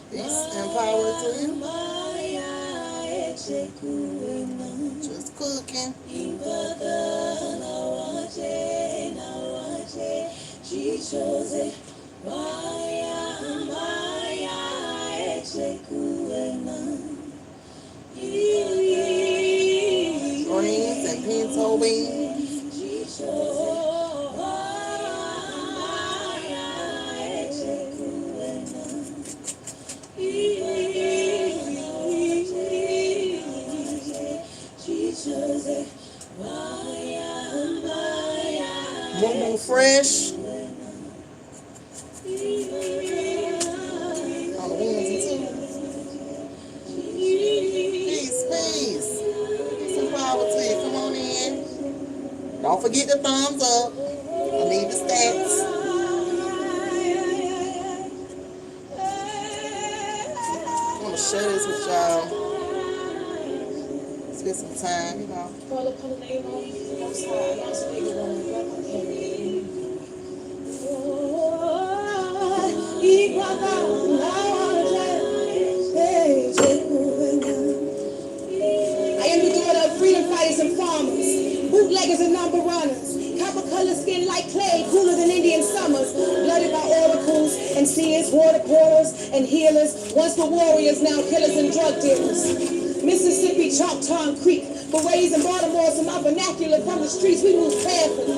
Peace and power to you. Just cooking. Greens and pinto beans. Moo fresh. On the ones too. Peace. Peace and power to you. Come on in. Don't forget the thumbs up. I need the stats. I want to share this with y'all. Spend some time, you know. I am the daughter of freedom fighters and farmers, bootleggers and number runners, copper colored skin like clay, cooler than Indian summers, blooded by oracles and seers, water portals and healers, once were warriors, now killers and drug dealers. Mississippi, Choctaw Creek, berets and Baltimore, so my vernacular from the streets, we move carefully.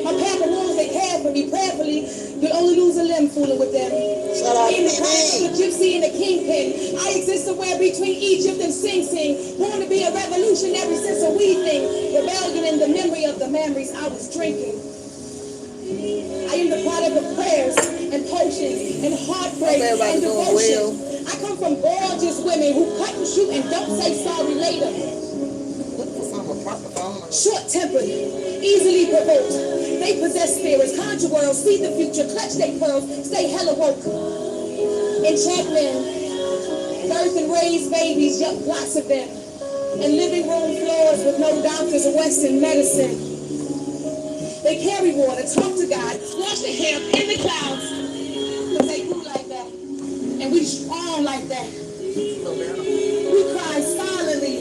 My pamper rules, they care for me prayerfully. You'll only lose a limb fooling with them. Shout out In the to past, me. the gypsy and the kingpin. I exist somewhere between Egypt and Sing Sing. Born to be a revolutionary since a wee thing. Rebellion in the memory of the memories I was drinking. I am the product of prayers and potions and heartbreak and devotion. I come from gorgeous women who cut and shoot and don't say sorry later. Short-tempered, easily provoked. They possess spirits, conjure worlds, see the future, clutch their pearls, stay hella woke. Enchantment, birth and raise babies, young lots of them. And living room floors with no doctors or Western medicine. They carry water, talk to God, wash their hair in the clouds. Because they do like that. And we strong like that. We cry silently,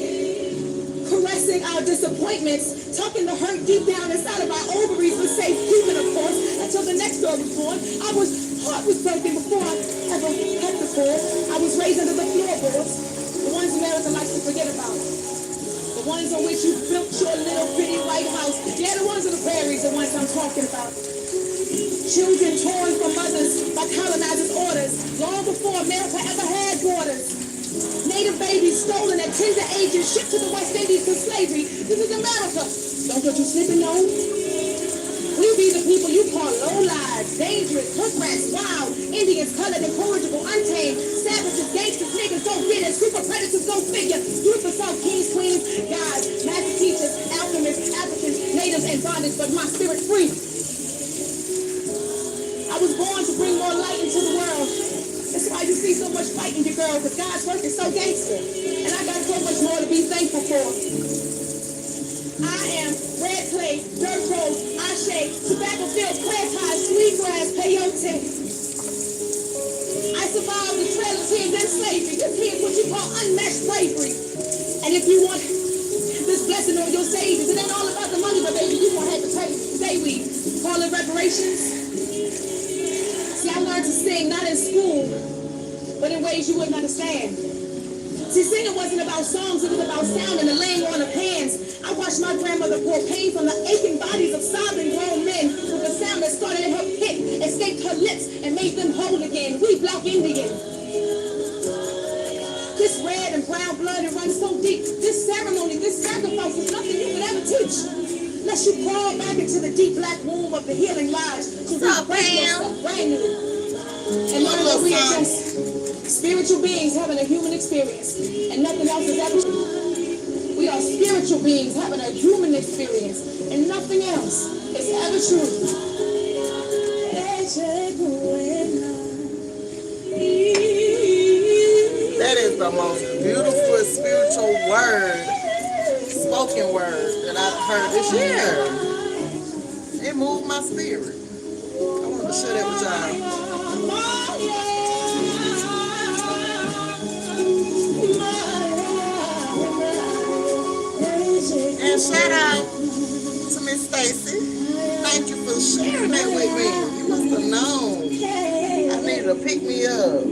caressing our disappointments, tucking the hurt deep down inside of our ovaries for safekeeping, of course, until the next door was born. Heart was broken before I ever had the cord. I was raised under the floorboards, the ones America likes to forget about. The ones on which you built your little pretty white house. Yeah, the ones on the prairies, the ones I'm talking about. Children torn from mothers by colonizers' orders, long before America ever had borders. Native babies stolen at tender ages, shipped to the West Indies for slavery. This is America. Don't get you slipping on. We be the people you call low lives, dangerous, hook rats, wild, Indians, colored, incorrigible, untamed, savages, gangsters, niggas, don't get it, super predators, go figure. Youth assault, kings, queens, guys, magic teachers, alchemists, Africans, natives, and bondage, but my spirit free. I was born to bring more light into the world. That's why you see so much fight in your girl, because God's work is so gangster. And I got so much more to be thankful for. I am red clay, dirt road, ashe, tobacco fields, prayer ties, sweetgrass, peyote. I survived the trail of tears and slavery. This here is what you call unmatched bravery. And if you want this blessing on your saviors, it ain't all about the money, but baby, you won't have to say we call it reparations. See, I learned to sing, not in school, but in ways you wouldn't understand. See, singing wasn't about songs, it was about sound and the laying on of hands. I watched my grandmother pour pain from the aching bodies of sobbing grown men with the sound that started in her pit, escaped her lips, and made them whole again. We Black Indians. This red and brown blood, it runs so deep. This ceremony, this sacrifice is nothing you could ever teach. Unless you crawl back into the deep black womb of the healing lives to rebirth yourself brand new. And learn that we are just Spiritual beings having a human experience, and nothing else is ever true. We are spiritual beings having a human experience, and nothing else is ever true. That is the most beautiful spiritual word, spoken word that I've heard this year. It moved my spirit. I wanted to share that with y'all. And shout out to Miss Stacy. Thank you for sharing that with me. You must have known I needed to pick me up.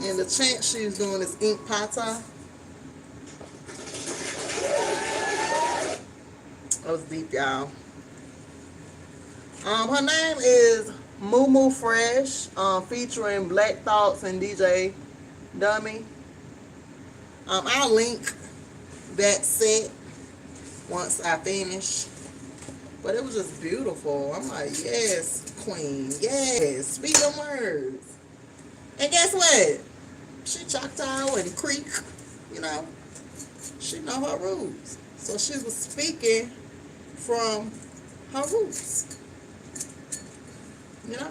And the chant she's doing is Ink Pata. That was deep, y'all. Her name is Moo Fresh, featuring Black Thoughts and DJ Dummy. I'll link that set once I finish. But it was just beautiful. I'm like, yes, queen, yes, speak them words. And guess what? She Choctaw and Creek, you know, she know her roots. So she was speaking from her roots. You know?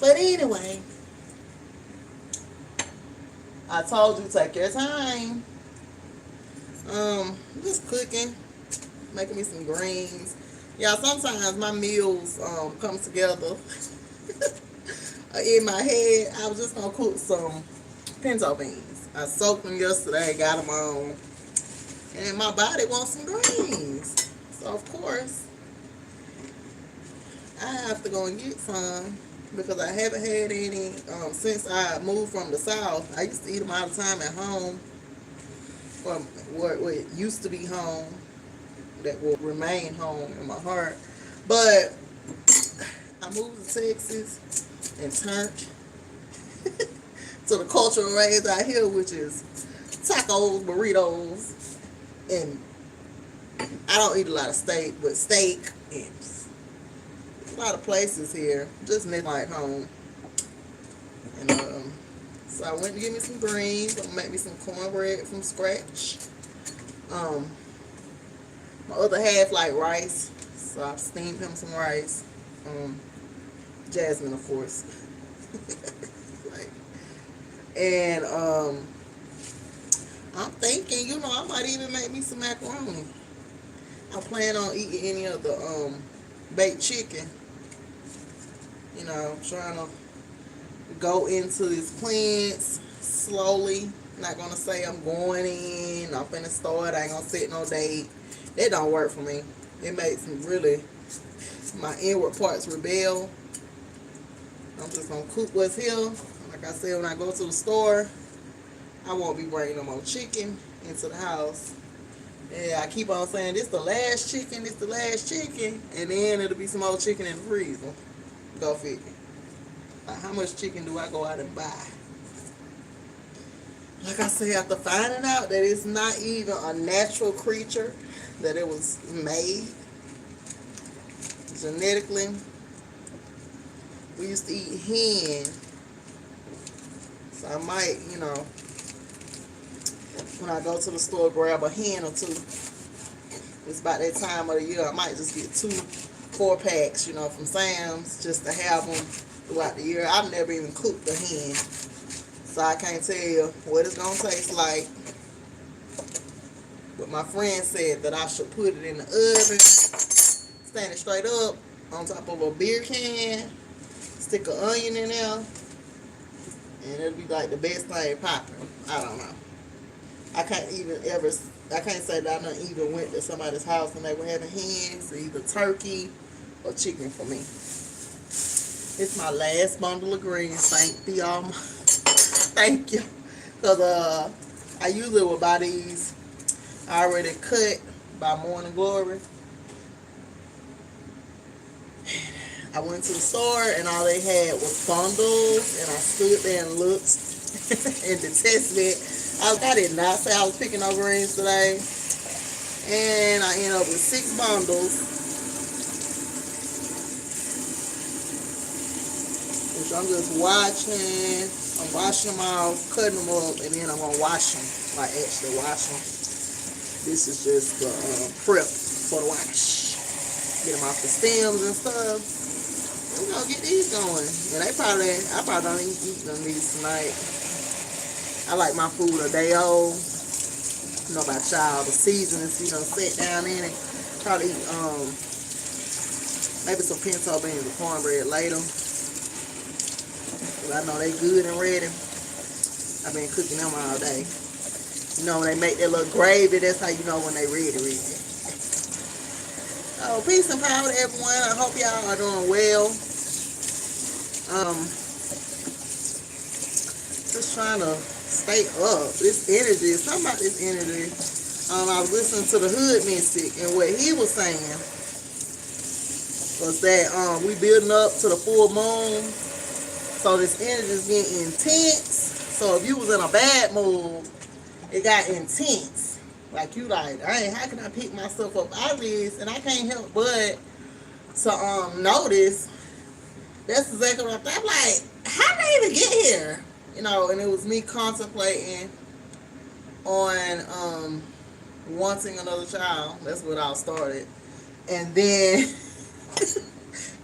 But anyway, I told you, take your time. Just cooking, making me some greens. Y'all, sometimes my meals come together in my head. I was just gonna cook some pinto beans. I soaked them yesterday, got them on, and my body wants some greens. So of course, I have to go and get some because I haven't had any since I moved from the South. I used to eat them all the time at home, or what it used to be home, that will remain home in my heart. But I moved to Texas and turned to the culture raised out here, which is tacos, burritos, and I don't eat a lot of steak, but steak and a lot of places here, just like home. And so I went to get me some greens. I'm gonna make me some cornbread from scratch. My other half like rice, so I steamed him some rice. Jasmine, of course. And I'm thinking, you know, I might even make me some macaroni. I plan on eating any of the baked chicken. You know, trying to go into these plants slowly. Not gonna say I'm going in, I'm finna start, I ain't gonna set no date. That don't work for me. It makes me really, my inward parts rebel. I'm just gonna cook what's here. Like I said, when I go to the store, I won't be bringing no more chicken into the house. Yeah, I keep on saying this the last chicken, this the last chicken, and then it'll be some more chicken in the freezer. Go figure. Like, how much chicken do I go out and buy? Like I said, after finding out that it's not even a natural creature, that it was made genetically. We used to eat hen, so I might, you know, when I go to the store, grab a hen or two. It's about that time of the year. I might just get 2 4-packs, you know, from Sam's, just to have them throughout the year. I've never even cooked a hen, so I can't tell you what it's gonna taste like. But my friend said that I should put it in the oven, stand it straight up on top of a beer can, stick an onion in there, and it'll be like the best thing popping. I don't know. I can't say that I done even went to somebody's house and they were having hens, either turkey or chicken for me. It's my last bundle of greens. Thank y'all. Thank you. Because I usually will buy these already cut by Morning Glory. I went to the store and all they had was bundles, and I stood there and looked and detested it. I did not say I was picking no greens today. And I ended up with 6 bundles, which I'm just watching. I'm washing them off, cutting them up, and then I'm going to wash them. Like, actually wash them. This is just the prep for the wash. Get them off the stems and stuff. We're going to get these going. And I probably don't even eat them these tonight. I like my food a day old. You know about y'all, the seasonings, you know, sit down in it. Probably eat, maybe some pinto beans and cornbread later. Cause I know they good and ready. I've been cooking them all day. You know, when they make that little gravy, that's how you know when they ready. Oh, peace and power to everyone. I hope y'all are doing well. Just trying to stay up. This energy, something about this energy. I was listening to the Hood Mystic, and what he was saying was that we building up to the full moon, so this energy is getting intense. So if you was in a bad mood, it got intense. Like you like, dang, how can I pick myself up out of this? And I can't help but to notice. That's exactly what I'm like, how did I even get here? You know, and it was me contemplating on wanting another child. That's what I started. And then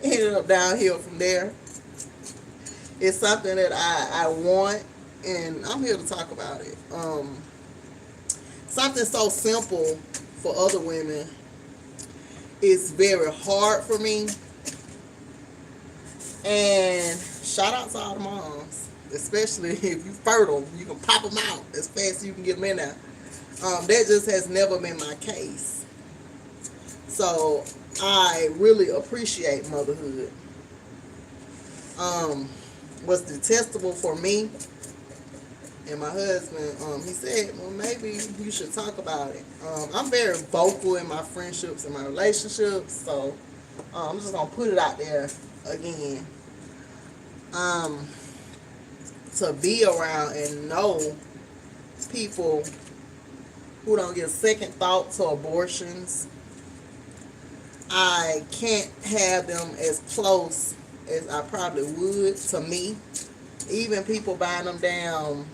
ended up downhill from there. It's something that I want, and I'm here to talk about it. Something so simple for other women is very hard for me. And shout out to all the moms, especially if you fertile, you can pop them out as fast as you can get them in there. That just has never been my case. So I really appreciate motherhood. What's detestable for me and my husband, he said, well, maybe you should talk about it. I'm very vocal in my friendships and my relationships, so I'm just going to put it out there again. To be around and know people who don't give second thought to abortions. I can't have them as close as I probably would to me. Even people buying them down,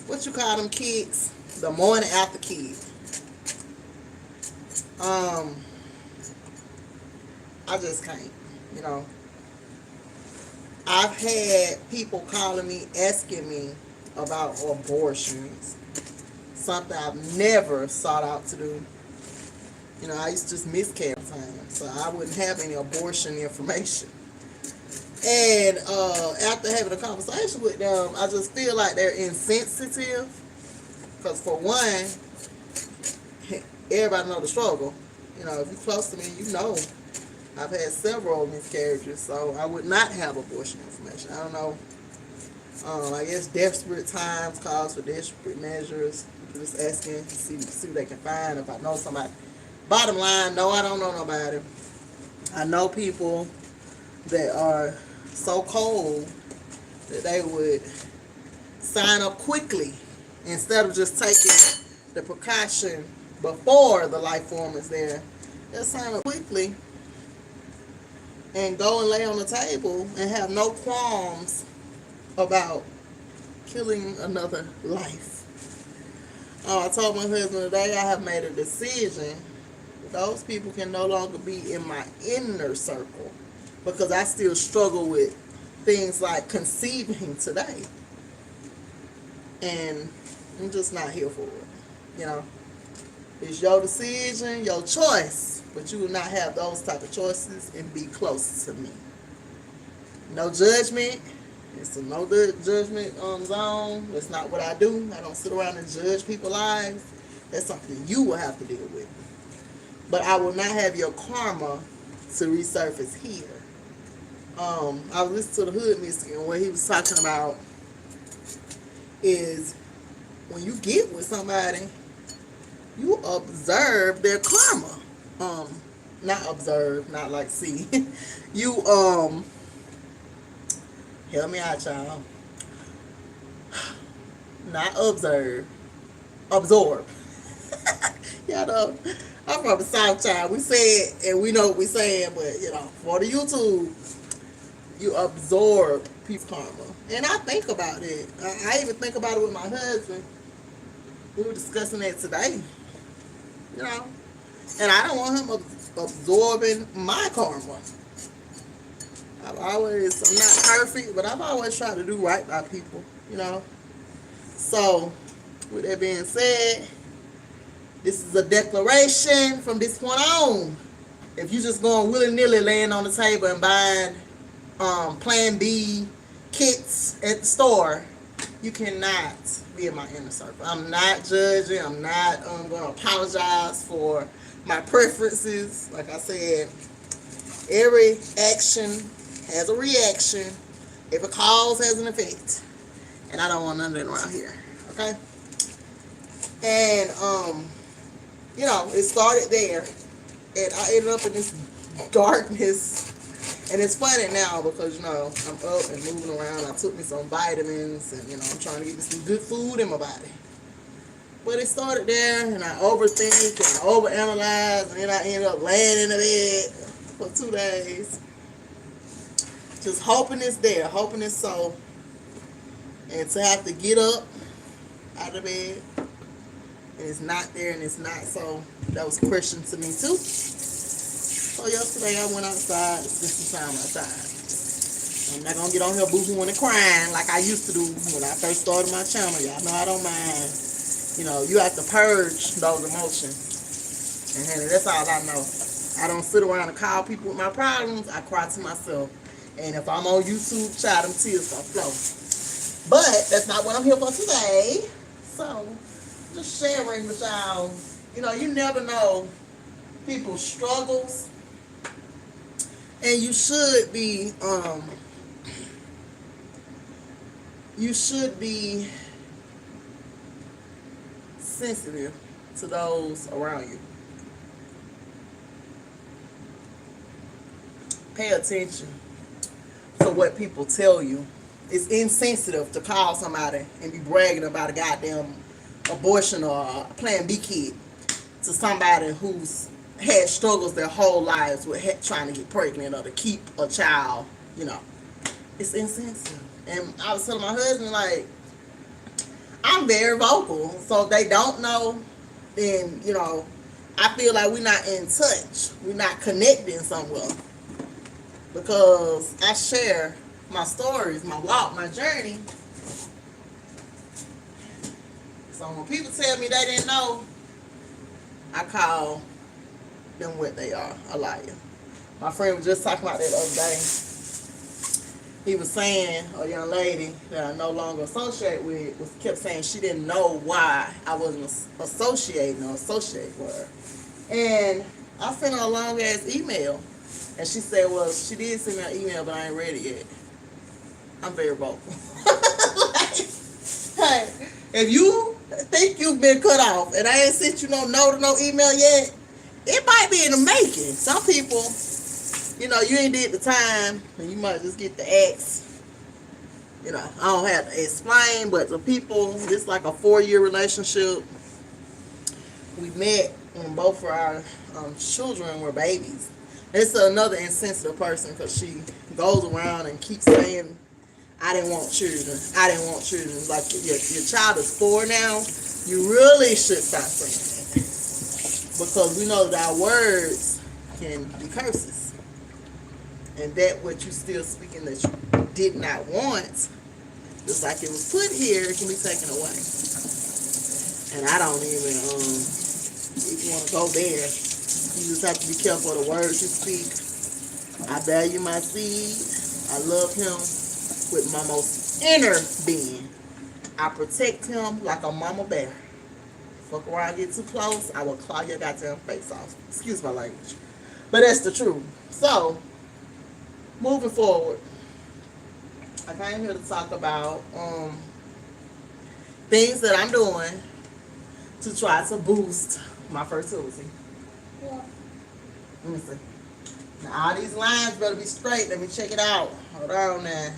what you call them kids? The morning after kids. I just can't, you know. I've had people calling me, asking me about abortions. Something I've never sought out to do. You know, I used to just miscarry time, so I wouldn't have any abortion information. And after having a conversation with them, I just feel like they're insensitive. Because for one, everybody know the struggle. You know, if you're close to me, you know I've had several miscarriages, so I would not have abortion information. I don't know. I guess desperate times calls for desperate measures. Just asking, see what they can find. If I know somebody. Bottom line, no, I don't know nobody. I know people that are so cold that they would sign up quickly instead of just taking the precaution before the life form is there. They'll sign up quickly and go and lay on the table and have no qualms about killing another life. I told my husband today I have made a decision. Those people can no longer be in my inner circle because I still struggle with things like conceiving today. And I'm just not here for it. You know, it's your decision, your choice, but you will not have those type of choices and be close to me. No judgment. It's a no judgment zone. That's not what I do. I don't sit around and judge people's lives. That's something you will have to deal with. But I will not have your karma to resurface here. I was listening to the Hood Mystic, and what he was talking about is when you get with somebody, you observe their karma. Not observe, not like see. You help me out, y'all. not observe, absorb. Y'all know, I'm from the South Side. We say it and we know what we saying, but you know, for the YouTube, you absorb people's karma. And I think about it. I even think about it with my husband. We were discussing that today. You know, and I don't want him absorbing my karma. I'm not perfect, but I've always tried to do right by people, you know. So, with that being said, this is a declaration from this point on. If you just going willy-nilly laying on the table and buying Plan B kits at the store, you cannot be in my inner circle. I'm not judging. I'm not going to apologize for my preferences. Like I said, every action has a reaction. Every cause has an effect. And I don't want none of that around here. Okay? And, you know, it started there. And I ended up in this darkness. And it's funny now because, you know, I'm up and moving around. I took me some vitamins and, you know, I'm trying to get me some good food in my body. But it started there and I overthink and I overanalyze and then I end up laying in the bed for 2 days. Just hoping it's there, hoping it's so. And to have to get up out of bed and it's not there and it's not so, that was a question to me too. So yesterday I went outside to spend some time outside. I'm not gonna get on here boo-hooing and crying like I used to do when I first started my channel. Y'all know I don't mind. You know, you have to purge those emotions. And honey, that's all I know. I don't sit around and call people with my problems. I cry to myself. And if I'm on YouTube, child, them tears gonna flow. But that's not what I'm here for today. So, just sharing with y'all. You know, you never know people's struggles. And you should be sensitive to those around you. Pay attention to what people tell you. It's insensitive to call somebody and be bragging about a goddamn abortion or a Plan B kid to somebody who's had struggles their whole lives with trying to get pregnant or to keep a child. You know, it's insensitive. And I was telling my husband, like, I'm very vocal, so if they don't know, then, you know, I feel like we're not in touch. We're not connecting somewhere. Because I share my stories, my walk, my journey. So when people tell me they didn't know, I call them what they are, a liar. My friend was just talking about that the other day. He was saying, a young lady that I no longer associate with, kept saying she didn't know why I wasn't associating with her. And I sent her a long ass email. And she said, well, she did send me an email, but I ain't read it yet. I'm very vocal. Like, hey, if you think you've been cut off and I ain't sent you no email yet, it might be in the making. Some people, you know, you ain't did the time, and you might just get the X. You know, I don't have to explain, but the people, it's like a 4-year relationship. We met when both of our children were babies. It's another insensitive person because she goes around and keeps saying, I didn't want children. I didn't want children. Like, your child is 4 now. You really should stop saying that. Because we know that our words can be curses. And that what you still speaking that you did not want, just like it was put here, it can be taken away. And I don't even, if you want to go there, you just have to be careful of the words you speak. I value my seed. I love him with my most inner being. I protect him like a mama bear. Fuck around, get too close, I will claw your goddamn face off. Excuse my language. But that's the truth. So, moving forward, I came here to talk about things that I'm doing to try to boost my fertility. Yeah. Let me see. Now, all these lines better be straight. Let me check it out. Hold on now.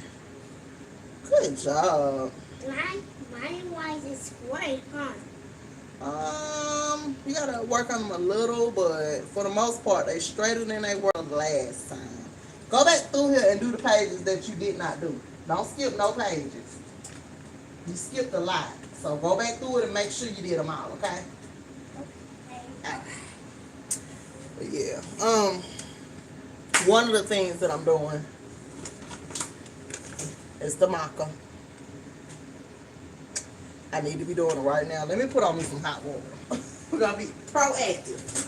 Good job. Mine was is white, huh? You gotta work on them a little, but for the most part, they straighter than they were last time. Go back through here and do the pages that you did not do. Don't skip no pages. You skipped a lot, so go back through it and make sure you did them all. Okay? Okay. But yeah. One of the things that I'm doing is the maca. I need to be doing it right now. Let me put on me some hot water. We're gonna be proactive.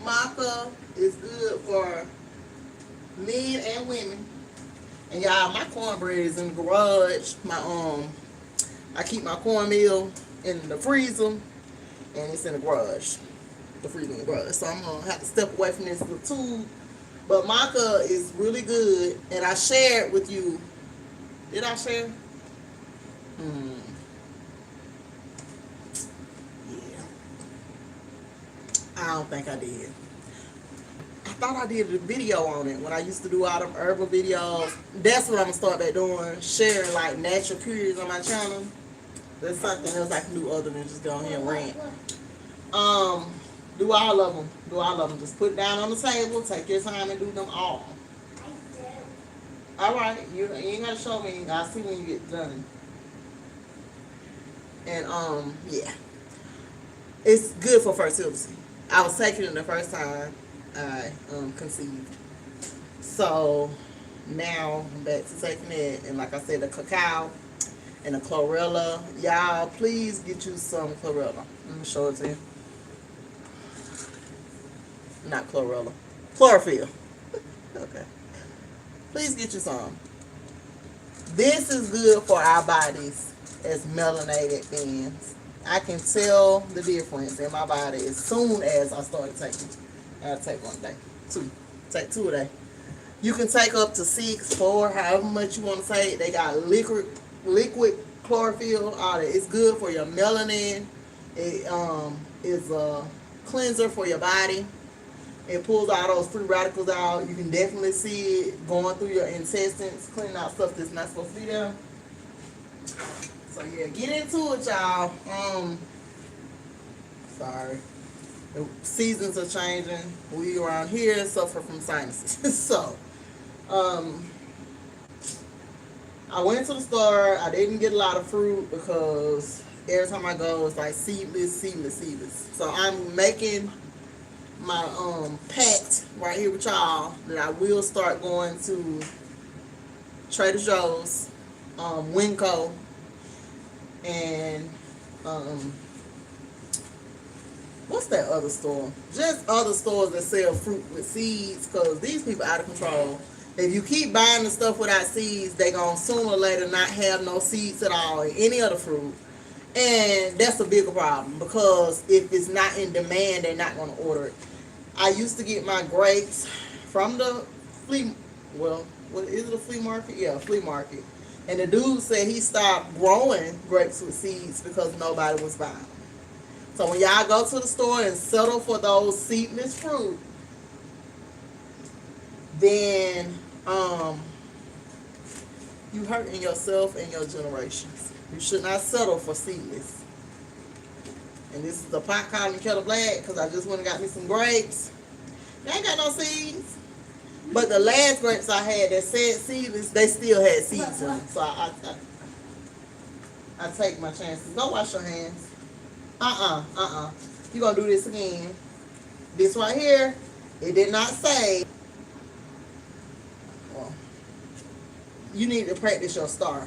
Maca is good for men and women. And y'all, my cornbread is in the garage. I keep my cornmeal in the freezer, and it's in the garage. The freezer in the garage. So I'm gonna have to step away from this little tube. But maca is really good, and I shared with you. Did I share? Yeah. I don't think I did. I thought I did a video on it when I used to do all them herbal videos. That's what I'm gonna start back doing. Sharing like natural cures on my channel. That's something else I can do other than just go here and rant. Do all of them. Do all of them. Just put it down on the table. Take your time and do them all. I do. All right. You ain't gotta show me. I'll see when you get done. And yeah, it's good for fertility. I was taking it the first time I conceived. So now I'm back to taking it, and like I said, the cacao and the chlorella. Y'all, please get you some chlorella. Let me show it to you. Not chlorella, chlorophyll. Okay. Please get you some. This is good for our bodies as melanated beings. I can tell the difference in my body as soon as I started taking it. I'll take one a day. Two. Take two a day. You can take up to 6, 4, however much you want to take. They got liquid chlorophyll, all that. It's good for your melanin. It is a cleanser for your body. It pulls all those free radicals out. You can definitely see it going through your intestines, cleaning out stuff that's not supposed to be there. So yeah, get into it, y'all. Sorry. The seasons are changing. We around here suffer from sinuses. So, I went to the store. I didn't get a lot of fruit because every time I go, it's like seedless. So I'm making my pact right here with y'all that I will start going to Trader Joe's, Winco, and what's that other store? Just other stores that sell fruit with seeds, because these people out of control. If you keep buying the stuff without seeds, they gonna sooner or later not have no seeds at all in any other fruit. And that's a bigger problem, because if it's not in demand, they're not gonna order it. I used to get my grapes from the what is it, a flea market? Yeah, flea market. And the dude said he stopped growing grapes with seeds because nobody was buying them. So when y'all go to the store and settle for those seedless fruit, then you hurting yourself and your generations. You should not settle for seedless. And this is the pot calling kettle black because I just went and got me some grapes. They ain't got no seeds. But the last grapes I had that said seedless, they still had seeds in them. So I take my chances. Go wash your hands. You're going to do this again. This right here, it did not say. Well, you need to practice your star.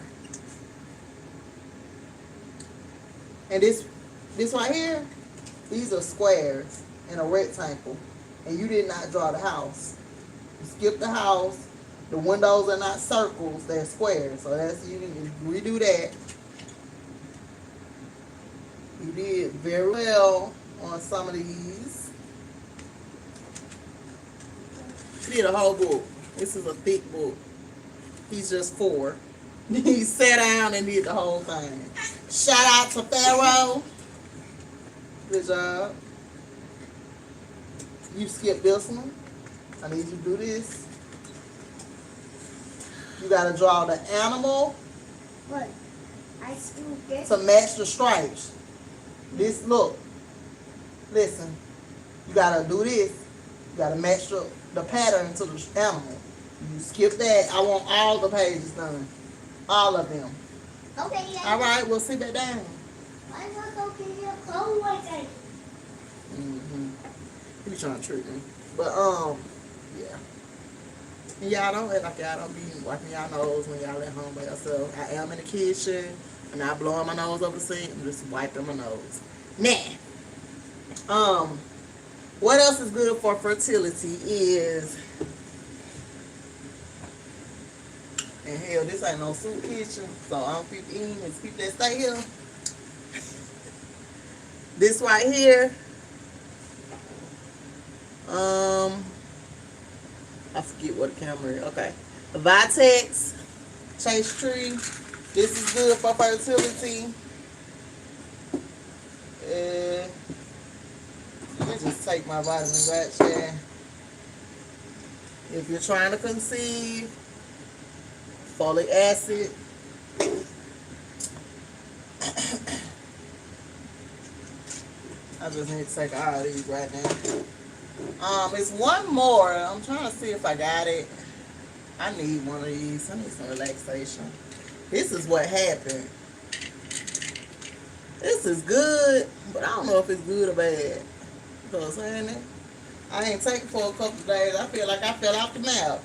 And this right here, these are squares in a rectangle. And you did not draw the house. You skipped the house. The windows are not circles, they're squares. So that's, you need to redo that. You did very well on some of these. You did a whole book. This is a thick book. He's just 4. He sat down and did the whole thing. Shout out to Pharaoh. Good job. You skipped this one. I need you to do this. You got to draw the animal What? I screwed this. to match the stripes. This look. Listen. You gotta do this. You gotta match the pattern to the animal. You skip that. I want all the pages done. All of them. Okay, yeah. All right, we'll sit back down. I'm not going to get your clothes like that. He be trying to trick me. But, yeah. And y'all don't act like y'all don't be wiping y'all nose when y'all at home by yourself. I am in the kitchen. I'm not blowing my nose over the sink. I'm just wiping my nose. Nah. What else is good for fertility is, and hell, this ain't no soup kitchen, so I don't keep eating. It's people that stay here. This right here, I forget what the camera is. Okay, the Vitex Chase Tree. This is good for fertility. Let me just take my vitamin right there. If you're trying to conceive, folic acid. I just need to take all these right now. It's one more. I'm trying to see if I got it. I need one of these. I need some relaxation. This is what happened. This is good, but I don't know if it's good or bad. Because I ain't taking for a couple of days. I feel like I fell off the map.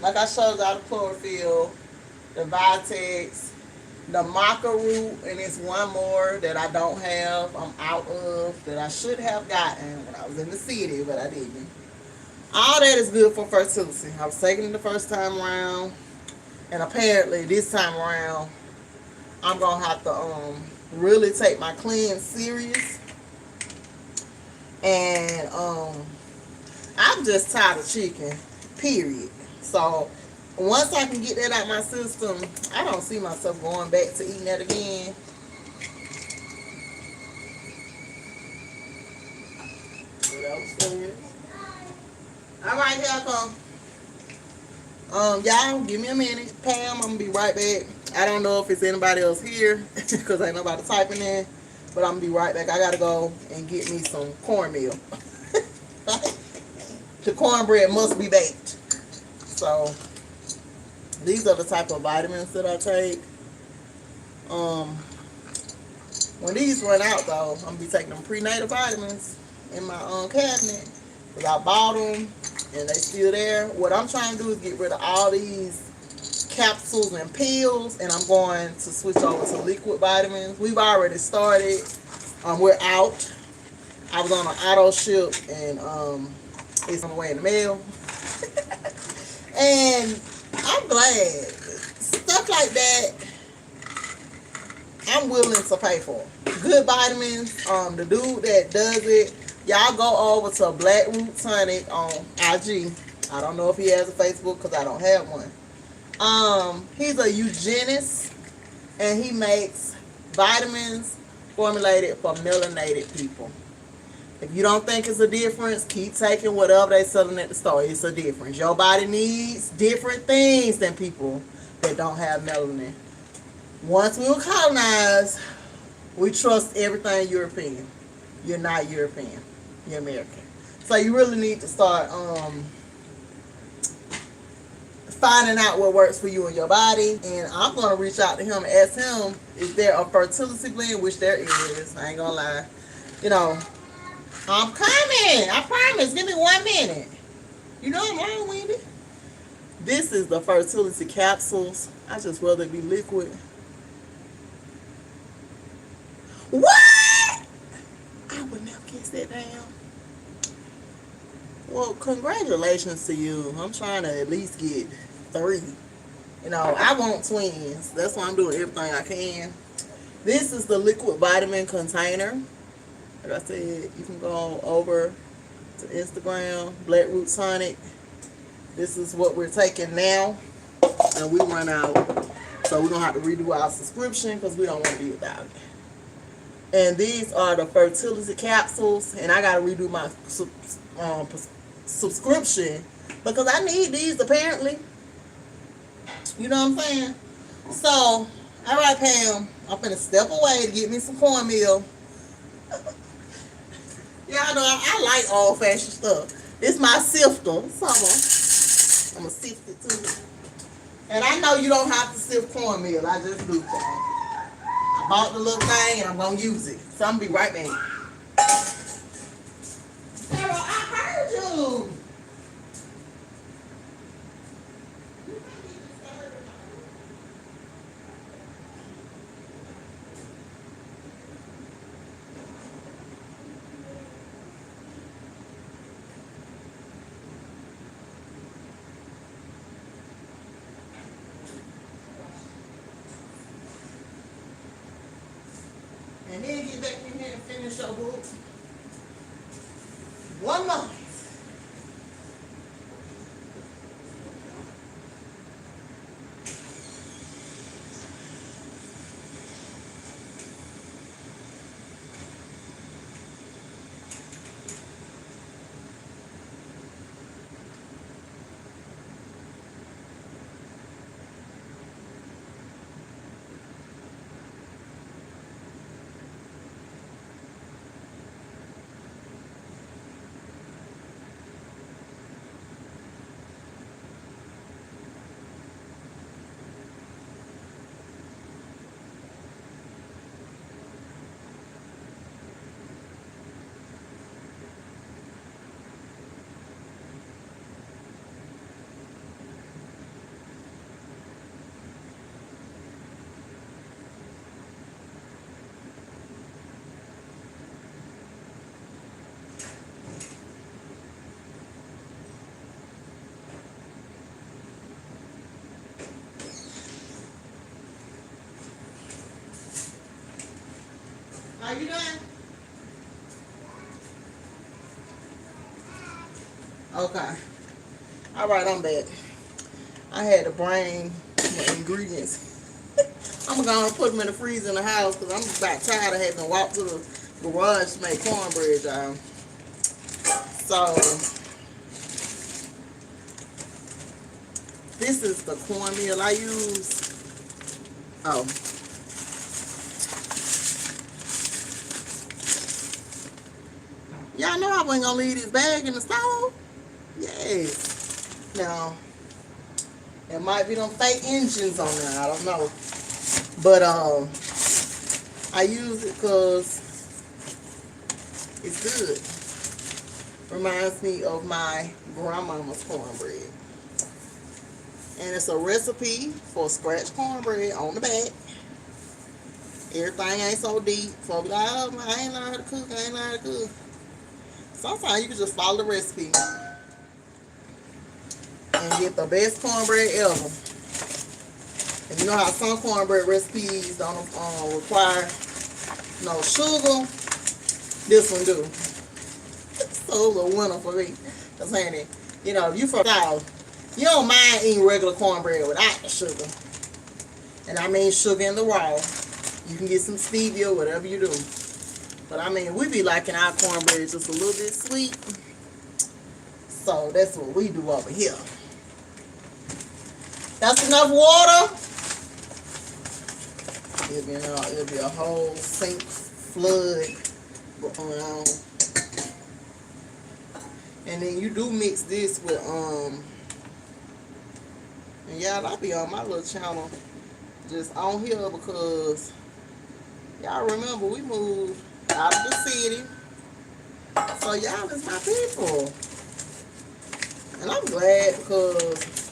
Like I showed y'all the chlorophyll, the Vitex, the maca root, and it's one more that I don't have. I'm out of that I should have gotten when I was in the city, but I didn't. All that is good for fertility. I was taking it the first time around, and apparently this time around, I'm gonna have to really take my cleanse serious. And I'm just tired of chicken, period. So once I can get that out my system, I don't see myself going back to eating that again. All right, here I come. Y'all, give me a minute. Pam, I'm gonna be right back. I don't know if it's anybody else here because ain't nobody typing in, but I'm gonna be right back. I gotta go and get me some cornmeal. The cornbread must be baked. So these are the type of vitamins that I take. When these run out though, I'm gonna be taking them prenatal vitamins in my cabinet because I bought them and they still there. What I'm trying to do is get rid of all these capsules and pills, and I'm going to switch over to liquid vitamins. We've already started. We're out. I was on an auto ship, and it's on the way in the mail. And I'm glad. Stuff like that, I'm willing to pay for. Good vitamins. The dude that does it, y'all go over to Black Root Tonic on IG. I don't know if he has a Facebook because I don't have one. He's a eugenist, and he makes vitamins formulated for melanated people. If you don't think it's a difference, keep taking whatever they're selling at the store. It's a difference. Your body needs different things than people that don't have melanin. Once we were colonized, we trust everything European. You're not European. You're American. So you really need to start finding out what works for you and your body. And I'm going to reach out to him and ask him, is there a fertility blend? Which there is. I ain't going to lie. You know, I'm coming. I promise. Give me 1 minute. You know I'm wrong, Wendy. This is the fertility capsules. I just rather it be liquid. What? I would never guess that down. Well, congratulations to you. I'm trying to at least get 3. You know, I want twins. That's why I'm doing everything I can. This is the liquid vitamin container. Like I said, you can go over to Instagram, Black Root Tonic. This is what we're taking now. And we run out. So we're going to have to redo our subscription because we don't want to be without it. And these are the fertility capsules. And I got to redo my subscription because I need these apparently. You know what I'm saying? So, all right, Pam. I'm finna step away to get me some cornmeal. Y'all know I like old fashioned stuff. This my sifter. So I'm gonna sift it too. And I know you don't have to sift cornmeal. I just do. I bought the little thing and I'm gonna use it. So I'm gonna be right back. Sarah, I heard you. And then get back in here and finish your book. One more. Are you done? Okay. All right, I'm back. I had to bring my ingredients. I'm going to put them in the freezer in the house because I'm about tired of having to walk to the garage to make cornbread, y'all. So, this is the cornmeal I use. Oh. Y'all know I wasn't going to leave this bag in the stove? Yes. Now, there might be them fake engines on there. I don't know. But, I use it because it's good. Reminds me of my grandmama's cornbread. And it's a recipe for scratch cornbread on the back. Everything ain't so deep. Folks like, oh, I ain't learned how to cook. I ain't learned how to cook. Sometimes you can just follow the recipe and get the best cornbread ever. And you know how some cornbread recipes don't require no sugar? This one do. So it's a winner for me. Cause honey, you know, if you from South, you don't mind eating regular cornbread without the sugar. And I mean sugar in the raw. You can get some stevia, whatever you do. But I mean, we be liking our cornbread just a little bit sweet. So that's what we do over here. That's enough water. It'll be a whole sink flood going on. And then you do mix this with and y'all, I be on my little channel just on here because y'all remember we moved out of the city. So y'all is my people. And I'm glad because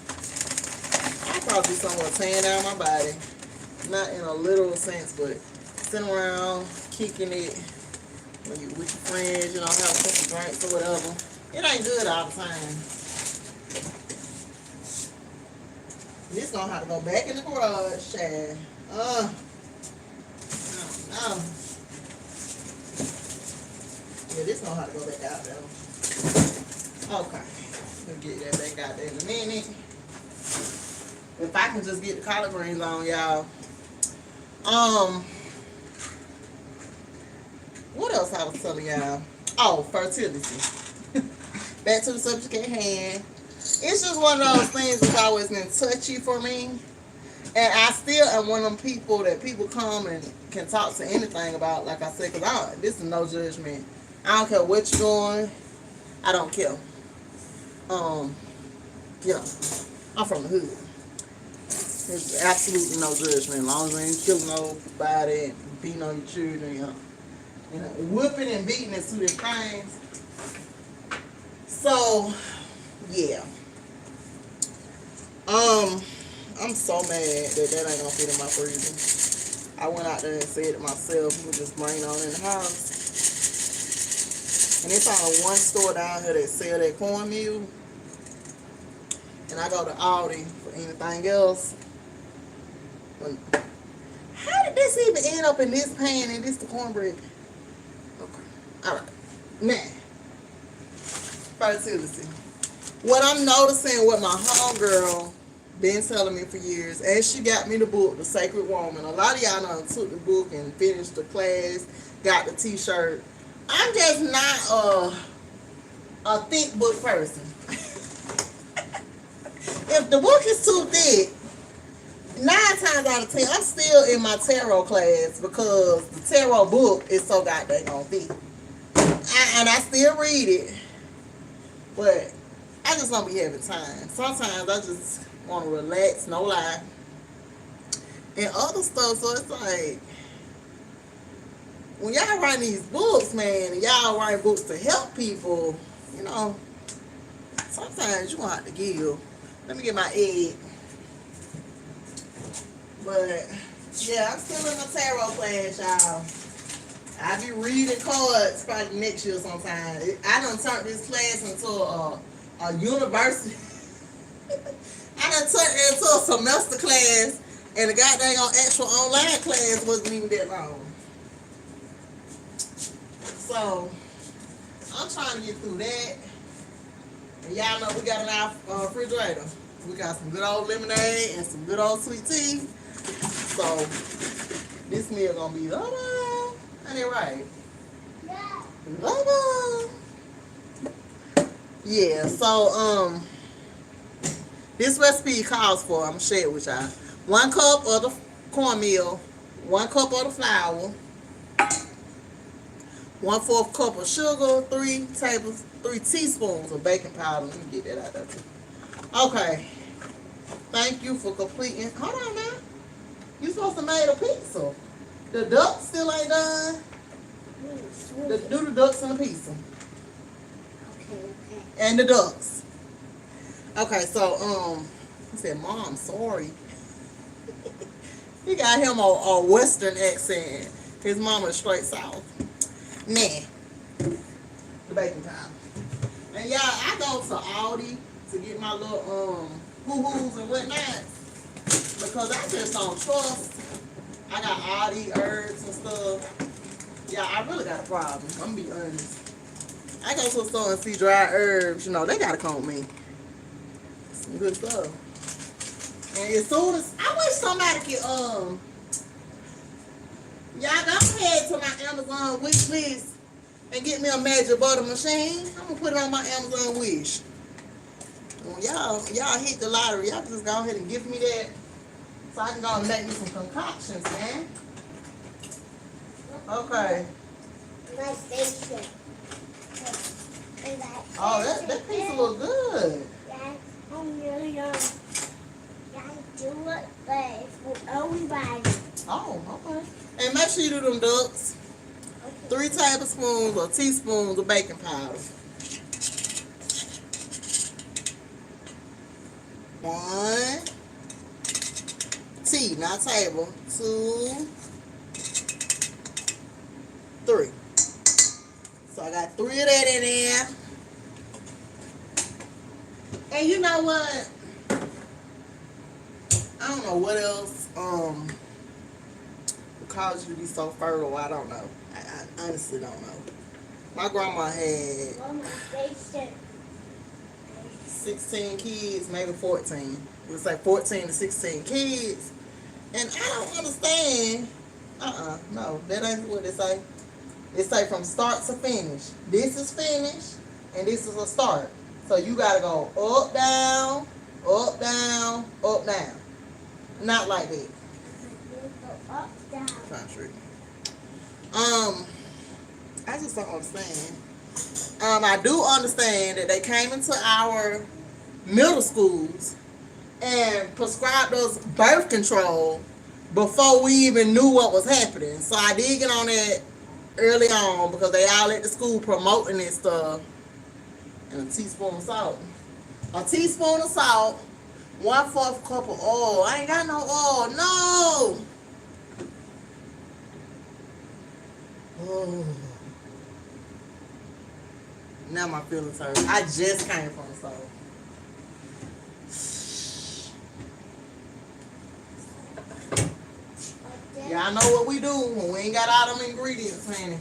I'll probably be somewhere tearing down my body. Not in a literal sense, but sitting around, kicking it with your friends, you know, having some drinks or whatever. It ain't good all the time. This gonna have to go back in the garage, Chad. No. Yeah, this gonna have to go back out there. Okay. We'll get that back out there in a minute. If I can just get the collard greens on, y'all. What else I was telling y'all? Oh, fertility. Back to the subject at hand. it's just one of those things that's always been touchy for me. And I still am one of them people that people come and can talk to anything about, like I said, because this is no judgment. I don't care what you're doing. I don't care. You know, I'm from the hood. There's absolutely no judgment. As long as you ain't killing nobody and beating on your children, you know, whooping and beating is two different things. So, yeah. I'm so mad that ain't gonna fit in my freezer. I went out there and said it myself. We just bring it on in the house. And it's only one store down here that sell that cornmeal. And I go to Aldi for anything else. How did this even end up in this pan and this the cornbread? Okay. Alright. Now. Fertility. What I'm noticing, what my homegirl been telling me for years, and she got me the book, The Sacred Woman. A lot of y'all know took the book and finished the class, got the t-shirt. I'm just not a thick book person. If the book is too thick, 9 times out of 10, I'm still in my tarot class because the tarot book is so goddamn thick. And I still read it, but I just don't be having time. Sometimes I just want to relax, no lie. And other stuff, so it's like, when y'all write these books, man, and y'all write books to help people, you know, sometimes you gonna have to give. Let me get my egg. But, yeah, I'm still in the tarot class, y'all. I be reading cards probably next year sometime. I done turned this class into a university. I done turned it into a semester class, and the goddamn actual online class wasn't even that long. So, I'm trying to get through that. And y'all know we got in our refrigerator. We got some good old lemonade and some good old sweet tea. So, this meal gonna be bubble. Ain't it right? Yeah. Bubble. Yeah, so, this recipe calls for, I'm gonna share it with y'all. 1 cup of the cornmeal, 1 cup of the flour, 1/4 cup of sugar, 3 teaspoons of baking powder. Let me get that out there too. Okay. Thank you for completing. Hold on now. You supposed to make a pizza. The duck still ain't done. Do the ducks and the pizza. Okay. And the ducks. Okay, so he said, Mom, sorry. He got him a western accent. His mama's straight south. Nah. The baking powder. And y'all, I go to Aldi to get my little hoo-hoos and whatnot because I just don't trust. I got all these herbs and stuff. Yeah, I really got a problem. I'm gonna be honest. I go to a store and see dry herbs, you know, they gotta come with me. Some good stuff. And as soon as I wish somebody could y'all go ahead to my Amazon wish list and get me a magic butter machine. I'm gonna put it on my Amazon wish. When y'all hit the lottery, y'all just go ahead and give me that so I can go and make me some concoctions, man. Okay. My station. Oh, that pizza look good. Yes, I'm really young. I do it, but it's for everybody. Oh, okay. And make sure you do them ducks. 3 tablespoons or teaspoons of baking powder. 1 tea, not table. 2, 3. So I got 3 of that in there. And you know what? I don't know what else would cause you to be so fertile. I don't know. I honestly don't know. My grandma had On my station. 16 kids, maybe 14. It was like 14 to 16 kids. And I don't understand. No, that ain't what they say. They say from start to finish. This is finished, and this is a start. So you gotta go up, down, up, down, up, down. Not like that. You go up, down. Trying to trick. I just don't understand. I do understand that they came into our middle schools and prescribed us birth control before we even knew what was happening. So I did get on that early on because they all at the school promoting this stuff. And a teaspoon of salt. A teaspoon of salt, 1/4 cup of oil. I ain't got no oil. No. Oh. Now my feelings hurt. I just came from the store. Y'all know what we do when we ain't got all them ingredients, honey.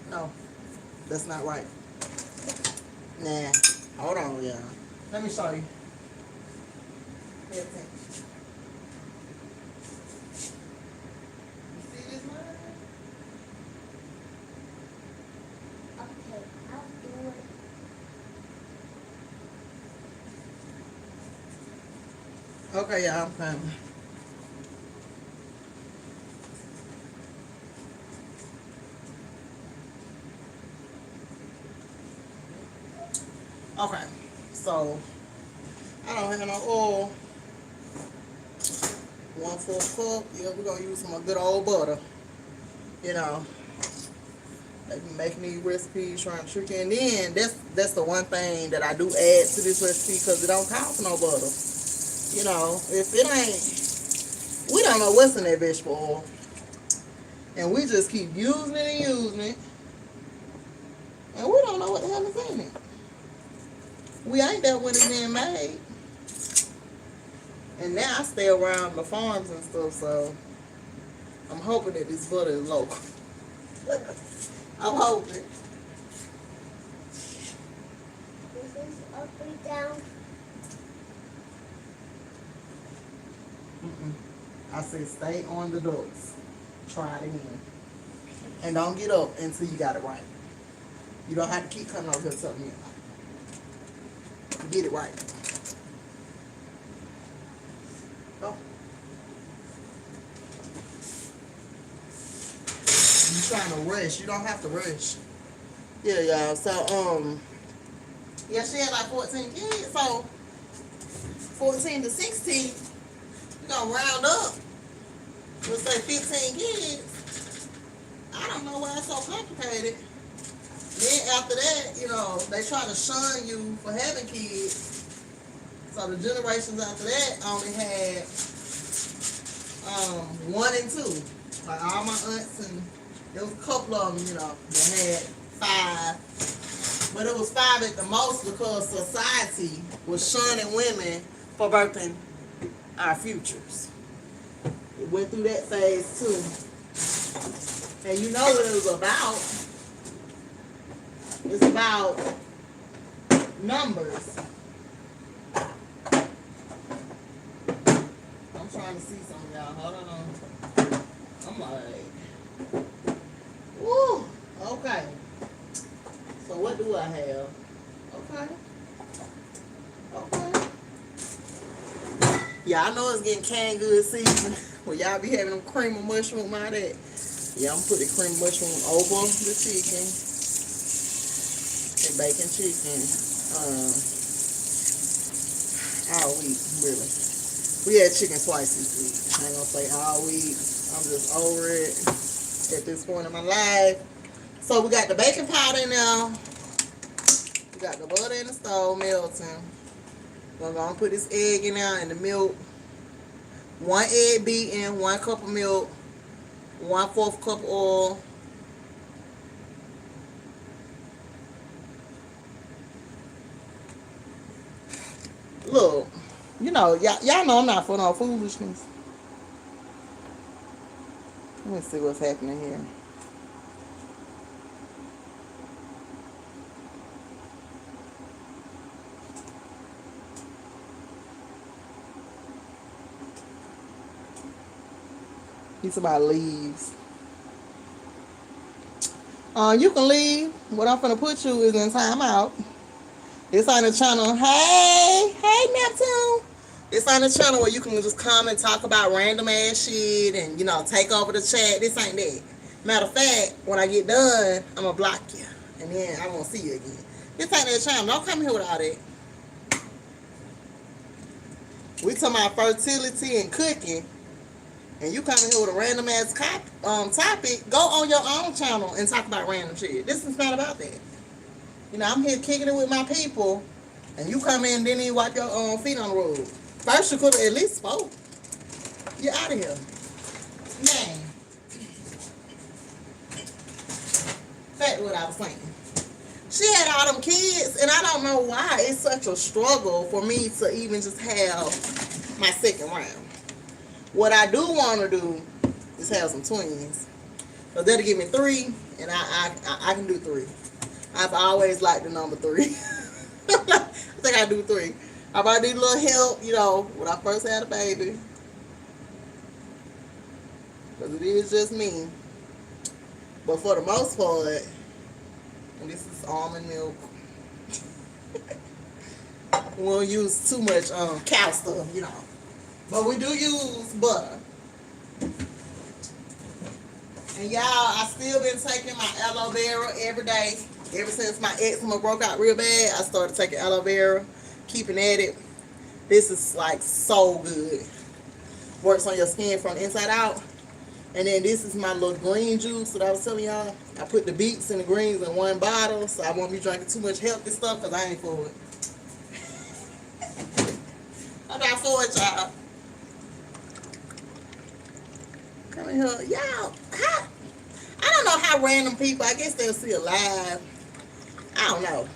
No, that's not right. Nah, hold on, y'all. Let me show you. Pay attention. You see this line? Okay, I'll do it. Okay, y'all, I'm coming. Okay, so I don't have no oil. 1/4 cup. Yeah, we're gonna use some good old butter. You know, they be making these recipes trying to trick you. And then that's the one thing that I do add to this recipe because it don't cost no butter. You know, if it ain't, we don't know what's in that vegetable oil, and we just keep using it and using it, and we don't know what the hell is in it. We ain't there when it's being made. And now I stay around the farms and stuff, so I'm hoping that this butter is local. I'm hoping. This is up and down. I said stay on the ducks. Try it again. And don't get up until you got it right. You don't have to keep coming over here telling me. Get it right. Go. You trying to rush. You don't have to rush. Yeah, y'all. So, yeah, she had like 14 kids. So, 14 to 16, we gonna round up. We'll say 15 kids. I don't know why it's so complicated. Then after that, you know, they try to shun you for having kids. So the generations after that only had 1 and 2. Like all my aunts, and there was a couple of them, you know, that had 5. But it was 5 at the most because society was shunning women for birthing our futures. It went through that phase too. And you know what it was about. It's about numbers. I'm trying to see something, y'all. Hold on. I'm like, woo, okay. So what do I have? Okay. Yeah, I know it's getting canned good season. Well, y'all be having them cream of mushroom out that. Yeah, I'm gonna put the cream of mushroom over the chicken. And bacon chicken. All week, really. We had chicken twice this week. I ain't gonna say all week. I'm just over it at this point in my life. So we got the baking powder in there. We got the butter in the stove melting. We're gonna put this egg in there and the milk. 1 egg beaten, 1 cup of milk, 1/4 cup of oil. Look, you know, y'all know I'm not for no foolishness. Let me see what's happening here. He's about leaves. You can leave. What I'm gonna put you is in timeout. It's on the channel. Hey, Neptune. It's on the channel where you can just come and talk about random ass shit and, you know, take over the chat. This ain't that. Matter of fact, when I get done, I'm going to block you. And then I won't see you again. This ain't that channel. Don't come here with all that. We talking about fertility and cooking. And you coming here with a random ass topic. Go on your own channel and talk about random shit. This is not about that. You know, I'm here kicking it with my people. And you come in and didn't even wipe your feet on the road. First, you could have at least spoke. You're out of here. Man. Back to what I was saying. She had all them kids, and I don't know why it's such a struggle for me to even just have my second round. What I do want to do is have some twins. So that'll give me 3, and I can do 3. I've always liked the number 3. I think I do 3. I might need a little help, you know, when I first had a baby. Because it is just me. But for the most part, and this is almond milk. We won't use too much cow stuff, you know. But we do use butter. And y'all, I still been taking my aloe vera every day. Ever since my eczema broke out real bad, I started taking aloe vera. Keeping at it. This is like so good. Works on your skin from the inside out. And then this is my little green juice that I was telling y'all. I put the beets and the greens in one bottle, so I won't be drinking too much healthy stuff because I ain't for it. I'm not for it, y'all. Come in here. Y'all, I don't know how random people, I guess they'll see alive. I don't know.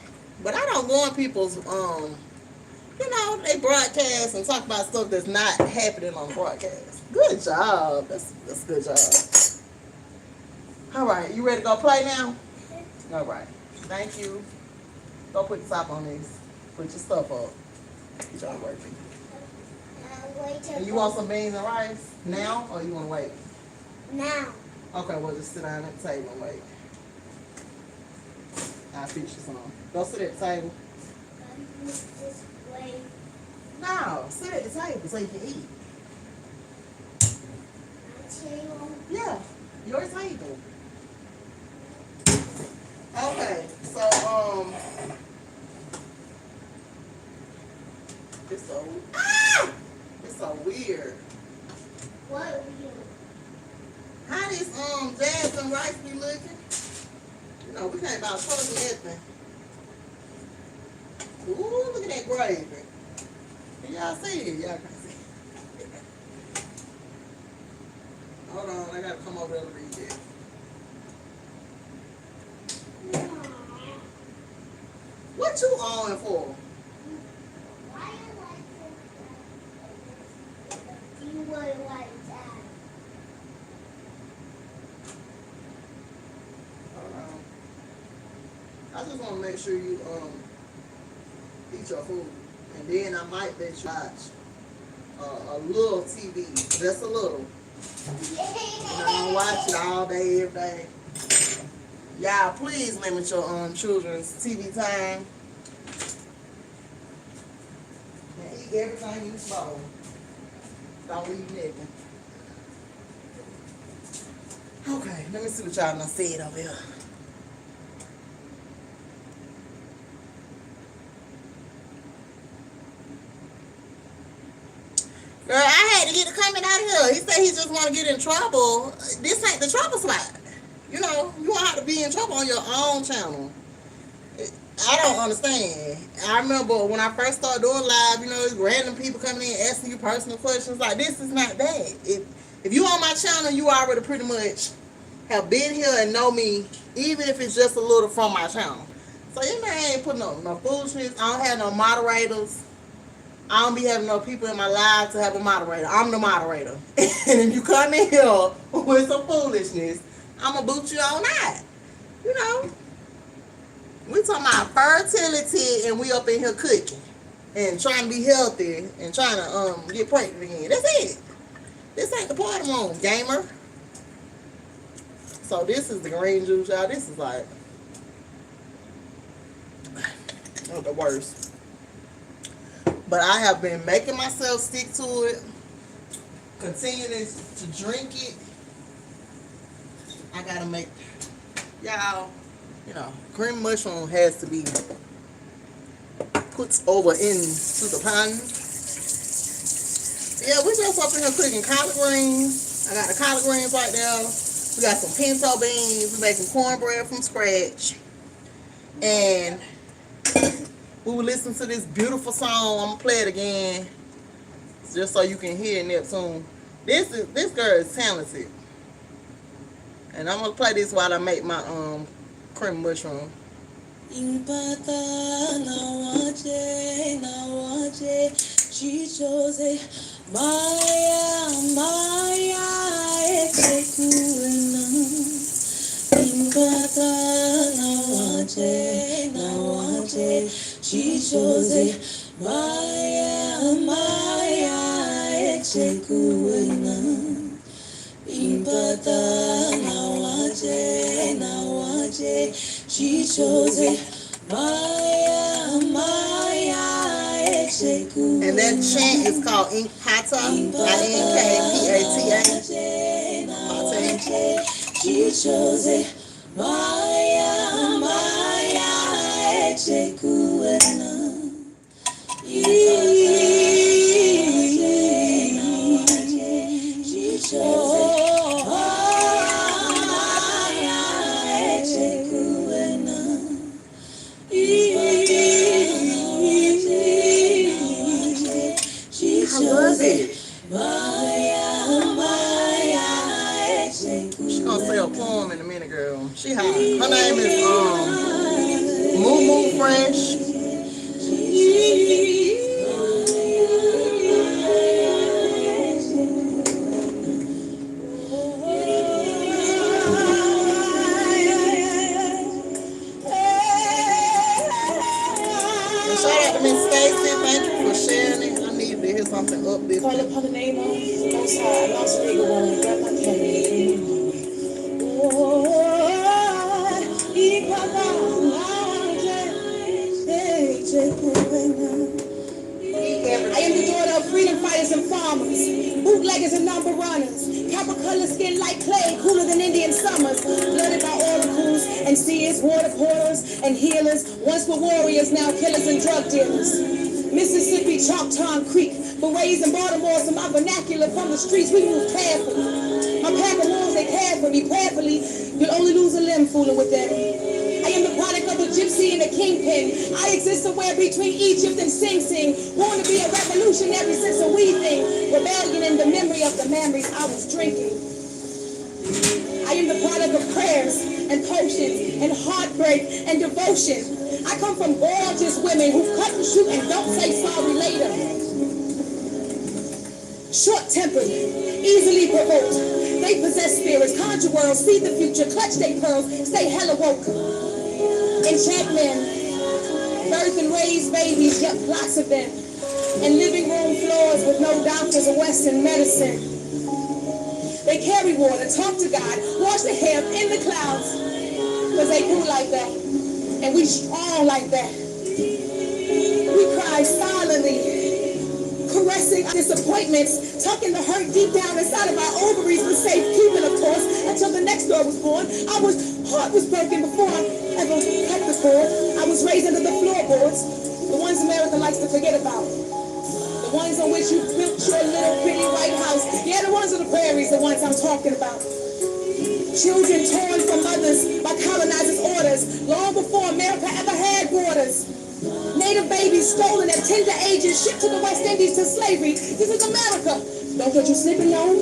But I don't go on people's, you know, they broadcast and talk about stuff that's not happening on broadcast. Good job. That's a good job. All right, you ready to go play now? All right. Thank you. Go put the top on this. Put your stuff up. Get y'all working. And you want some beans and rice now, or you want to wait? Now. Okay, well, just sit down at the table and wait. I'll feed you some. Go sit at the table. This way. No, sit at the table so you can eat. Table. Yeah, your table. Okay, so it's so weird. What are you? How these jazz and rice be looking? You know, we can't about trust nothing. Ooh, look at that gravy. Can y'all see it? Y'all can see it. Hold on, I gotta come over there to read it. What you on for? Why you like this? You would like that. Hold on. I just want to make sure you eat your food, and then I might let you watch a little TV, just a little. You know, don't watch it all day, every day. Y'all, please limit your children's TV time. And eat everything you swallow. Don't leave nothing. Okay, let me see what y'all done said over here. Girl, I had to get the comment out of here. He said he just want to get in trouble. This ain't the trouble spot. You know, you won't have to be in trouble on your own channel. I don't understand. I remember when I first started doing live, you know, random people coming in asking you personal questions. Like, this is not that. If you on my channel, you already pretty much have been here and know me, even if it's just a little from my channel. So, you know, I ain't putting no foolishness. I don't have no moderators. I don't be having no people in my life to have a moderator. I'm the moderator. And if you come in here with some foolishness, I'm going to boot you on out. You know? We talking about fertility and we up in here cooking. And trying to be healthy and trying to get pregnant again. That's it. This ain't the party room, gamer. So this is the green juice, y'all. This is like the worst. But I have been making myself stick to it. Continue to drink it. I gotta make, y'all, you know, cream mushroom has to be put over into the pan. Yeah, we just up in here cooking collard greens. I got the collard greens right there. We got some pinto beans. We're making cornbread from scratch. And we will listen to this beautiful song. I'm gonna play it again, just so you can hear Neptune. This girl is talented. And I'm gonna play this while I make my cream mushroom. And that chant is called Inkpata, I love it. She's gonna say a poem in a minute, girl. She hot. Her name is Moo Moo Fresh. And shout out to Miss Stacy. Thank you for sharing it. I needed to hear something uplifting. Call upon the name of Most High, Lost Regal One, grab my cane. I am the daughter of freedom fighters and farmers, bootleggers and number runners, copper color skin like clay, cooler than Indian summers, blooded by oracles and seers, water porters and healers, once were warriors, now killers and drug dealers. Mississippi, Choctaw Creek, berets in Baltimore, so my vernacular from the streets, we move carefully. My pack of wolves, they care for me, prayerfully, you'll only lose a limb fooling with them. I am the product of a gypsy and a kingpin. I exist somewhere between Egypt and Sing Sing. Born to be a revolutionary since a wee thing. Rebellion in the memory of the memories I was drinking. I am the product of prayers and potions and heartbreak and devotion. I come from gorgeous women who cut and shoot and don't say sorry later. Short-tempered, easily provoked. They possess spirits, conjure worlds, see the future, clutch their pearls, stay hella woke. Enchantment, birth and raise babies, yet lots of them. And living room floors with no doctors or Western medicine. They carry water, talk to God, wash their hair in the clouds. Cause they do like that. And we strong like that. We cry silently, caressing disappointments, tucking the hurt deep down inside of our ovaries for safekeeping, of course, until the next door was born. Heart was broken before I ever cut the cord. I was raised under the floorboards, the ones America likes to forget about. The ones on which you built your little pretty White House. Yeah, the ones on the prairies, the ones I'm talking about. Children torn from mothers by colonizers' orders, long before America ever had borders. Native babies stolen at tender ages, shipped to the West Indies to slavery. This is America. Don't get you slipping, no?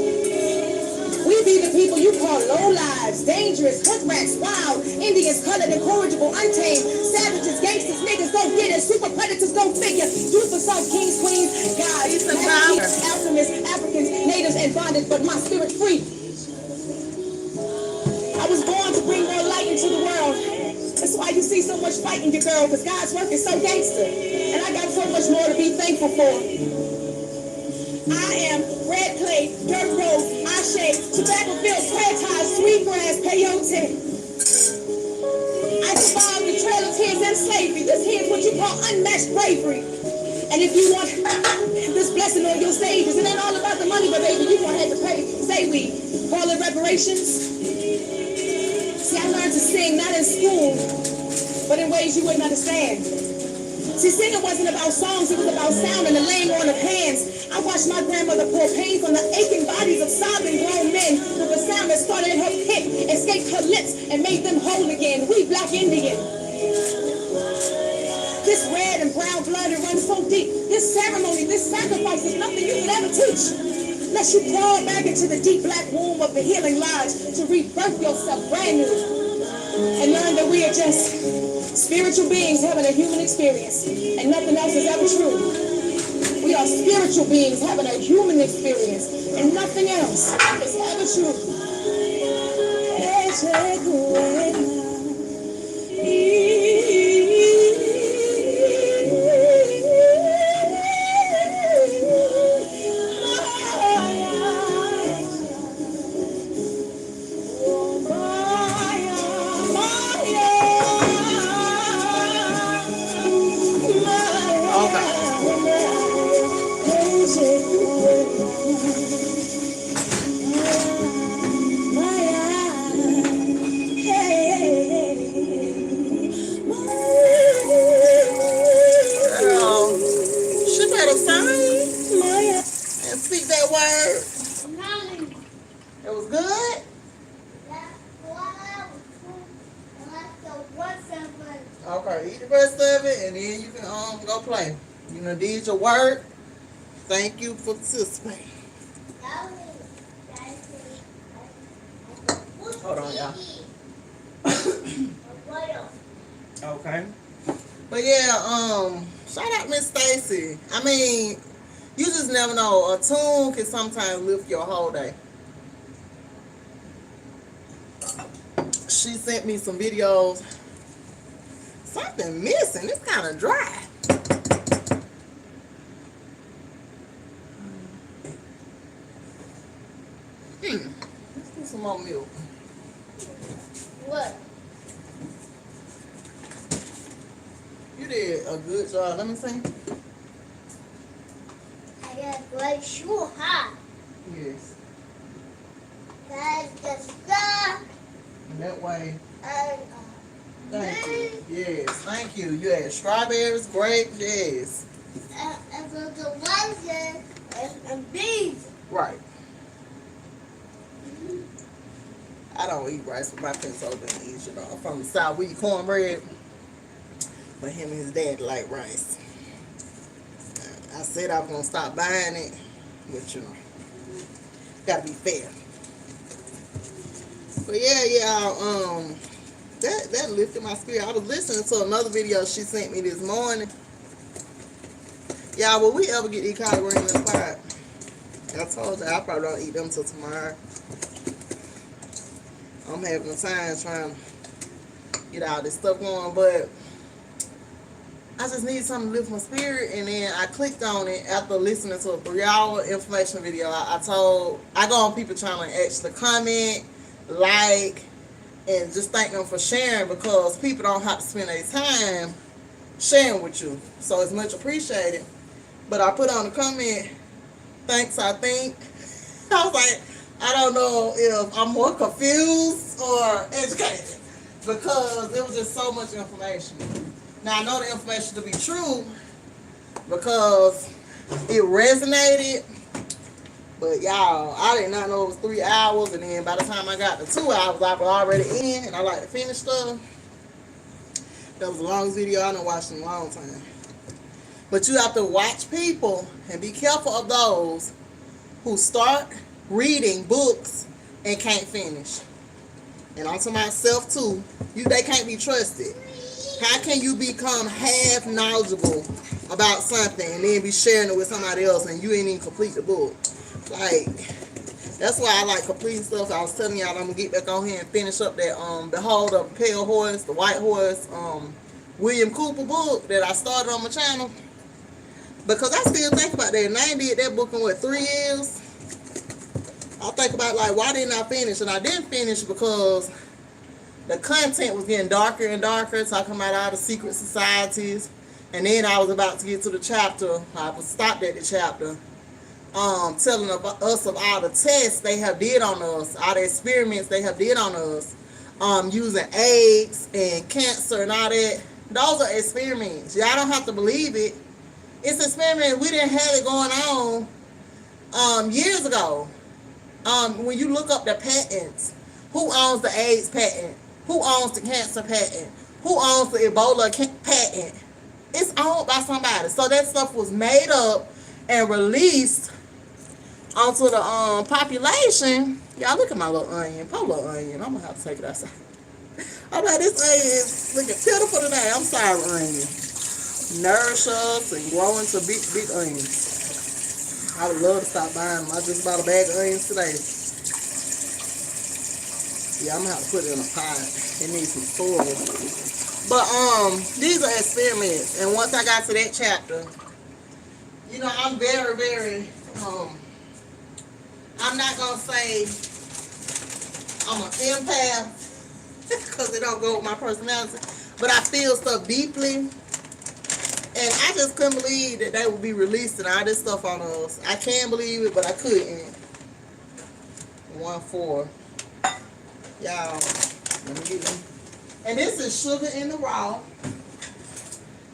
We be the people you call low lives, dangerous, hood rats, wild, Indians, colored, incorrigible, untamed, savages, gangsters, niggas, go get it, super predators, go figure, youth for self, kings, queens, guys, alchemists, Africans, natives, and bondage, but my spirit free. I was born to bring more light into the world. That's why you see so much fighting, your girl, because God's work is so gangster. And I got so much more to be thankful for. I am red clay, dirt road, ashe, tobacco fields, prayer ties, sweet grass, peyote. I survived the trail of tears and slavery. This here is what you call unmatched bravery. And if you want this blessing on your stages, it ain't all about the money, but baby, you gonna have to pay. Say we call it reparations. See, I learned to sing not in school, but in ways you wouldn't understand. See, singing wasn't about songs, it was about sound and the laying on of hands. I watched my grandmother pour pain from the aching bodies of sobbing grown men with a sound that started in her pit, escaped her lips, and made them whole again. We black Indian. This red and brown blood, it runs so deep. This ceremony, this sacrifice is nothing you could ever teach. Unless you crawl back into the deep black womb of the healing lodge to rebirth yourself brand new and learn that we are just spiritual beings having a human experience and nothing else is ever true. We are spiritual beings having a human experience and nothing else is ever true. Okay, eat the rest of it and then you can go play. You know, did your work. Thank you for participating. Hold on, y'all. Okay. But yeah, shout out Miss Stacy. I mean, you just never know. A tune can sometimes lift your whole day. She sent me some videos. Something missing. It's kind of dry. Let's get some more milk. What? You did a good job. Let me see. I got great shoe, huh? Yes. That's the stuff. And that way. And Thank you. Yes. Thank you. You had strawberries, grapes. Yes. and the ones and beans. Right. I don't eat rice, but my parents over there eat it all. From the South, we eat cornbread. But him and his dad like rice. I said I was gonna stop buying it, but you know, gotta be fair. But yeah, that lifted my spirit. I was listening to another video she sent me this morning. Y'all, will we ever get these collard greens in the pot? I told you I probably don't eat them till tomorrow. I'm having a time trying to get all this stuff going, but I just need something to lift my spirit, and then I clicked on it after listening to a 3-hour information video. I go on People Channel and actually comment, like, and just thank them for sharing, because people don't have to spend their time sharing with you. So it's much appreciated. But I put on a comment, thanks, I think. I was like, I don't know if I'm more confused or educated, because there was just so much information. Now, I know the information to be true because it resonated, but y'all, I did not know it was 3 hours, and then by the time I got to 2 hours, I was already in, and I like to finish stuff. That was the longest video I done watched in a long time. But you have to watch people and be careful of those who start reading books and can't finish. And on to myself too, they can't be trusted. How can you become half knowledgeable about something and then be sharing it with somebody else and you ain't even complete the book? Like, that's why I like completing stuff. I was telling y'all I'm gonna get back on here and finish up that Behold the Pale Horse, the White Horse, William Cooper book that I started on my channel. Because I still think about that. And I ain't did that book in what, 3 years? I think about like, why didn't I finish? And I didn't finish because the content was getting darker and darker, talking about all the secret societies. And then I was about to get to the chapter. I was stopped at the chapter, telling us of all the tests they have did on us, all the experiments they have did on us, using eggs and cancer and all that. Those are experiments. Y'all don't have to believe it. It's experiments. We didn't have it going on years ago. When you look up the patents, who owns the AIDS patent? Who owns the cancer patent? Who owns the Ebola patent? It's owned by somebody. So that stuff was made up and released onto the population. Y'all look at my little onion. Poor little onion. I'm gonna have to take it outside. I'm like, this onion is looking pitiful today. I'm sorry, onion. Nourish us and grow into big onions. I would love to stop buying them. I just bought a bag of onions today. Yeah, I'm gonna have to put it in a pot. It needs some soil. But these are experiments. And once I got to that chapter, you know, I'm very I'm not gonna say I'm an empath because it don't go with my personality, but I feel stuff deeply, and I just couldn't believe that they would be releasing all this stuff on us. I can't believe it, but I couldn't. 1-4, y'all. Let me get them. And this is sugar in the raw.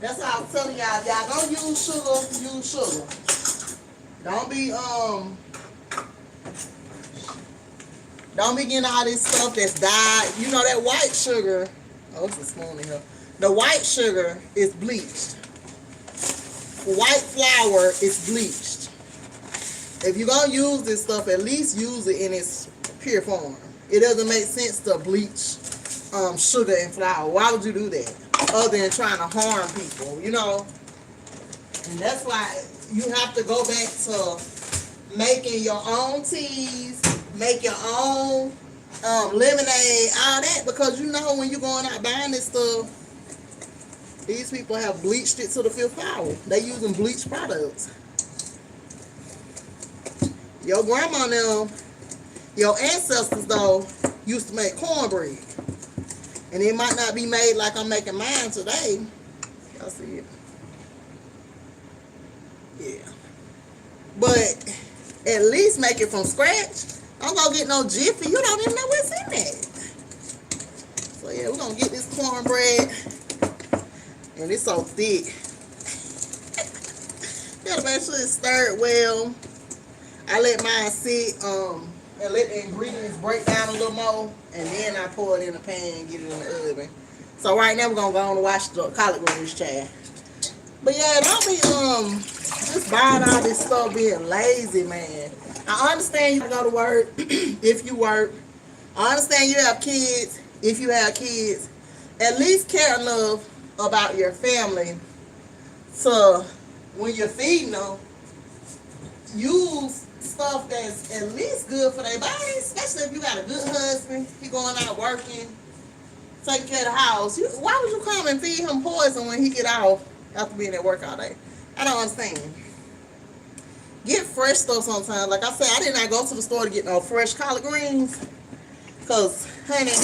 That's why I was telling y'all. Y'all don't use sugar. Use sugar. Don't be getting all this stuff that's dyed. You know that white sugar. Oh, it's a spoon in here. The white sugar is bleached. White flour is bleached. If you're going to use this stuff, at least use it in its pure form. It doesn't make sense to bleach sugar and flour. Why would you do that? Other than trying to harm people, you know? And that's why you have to go back to making your own teas, make your own lemonade, all that, because you know when you're going out buying this stuff, these people have bleached it to the fifth power. They using bleached products. Your grandma now, your ancestors though, used to make cornbread. And it might not be made like I'm making mine today. Y'all see it? Yeah. But at least make it from scratch. Don't go get no Jiffy. You don't even know what's in there. So yeah, we're going to get this cornbread. And it's so thick. You gotta make sure it's stirred well. I let mine sit and let the ingredients break down a little more. And then I pour it in the pan and get it in the oven. So right now we're going to go on and wash the collard greens, child. But yeah, don't be just buying all this stuff being lazy, man. I understand you go to work if you work. I understand you have kids if you have kids. At least care enough about your family so when you're feeding them, use stuff that's at least good for their body, especially if you got a good husband, he going out working, taking care of the house. Why would you come and feed him poison when he get off after being at work all day? I don't understand. Get fresh stuff sometimes. Like I said, I did not go to the store to get no fresh collard greens because, honey,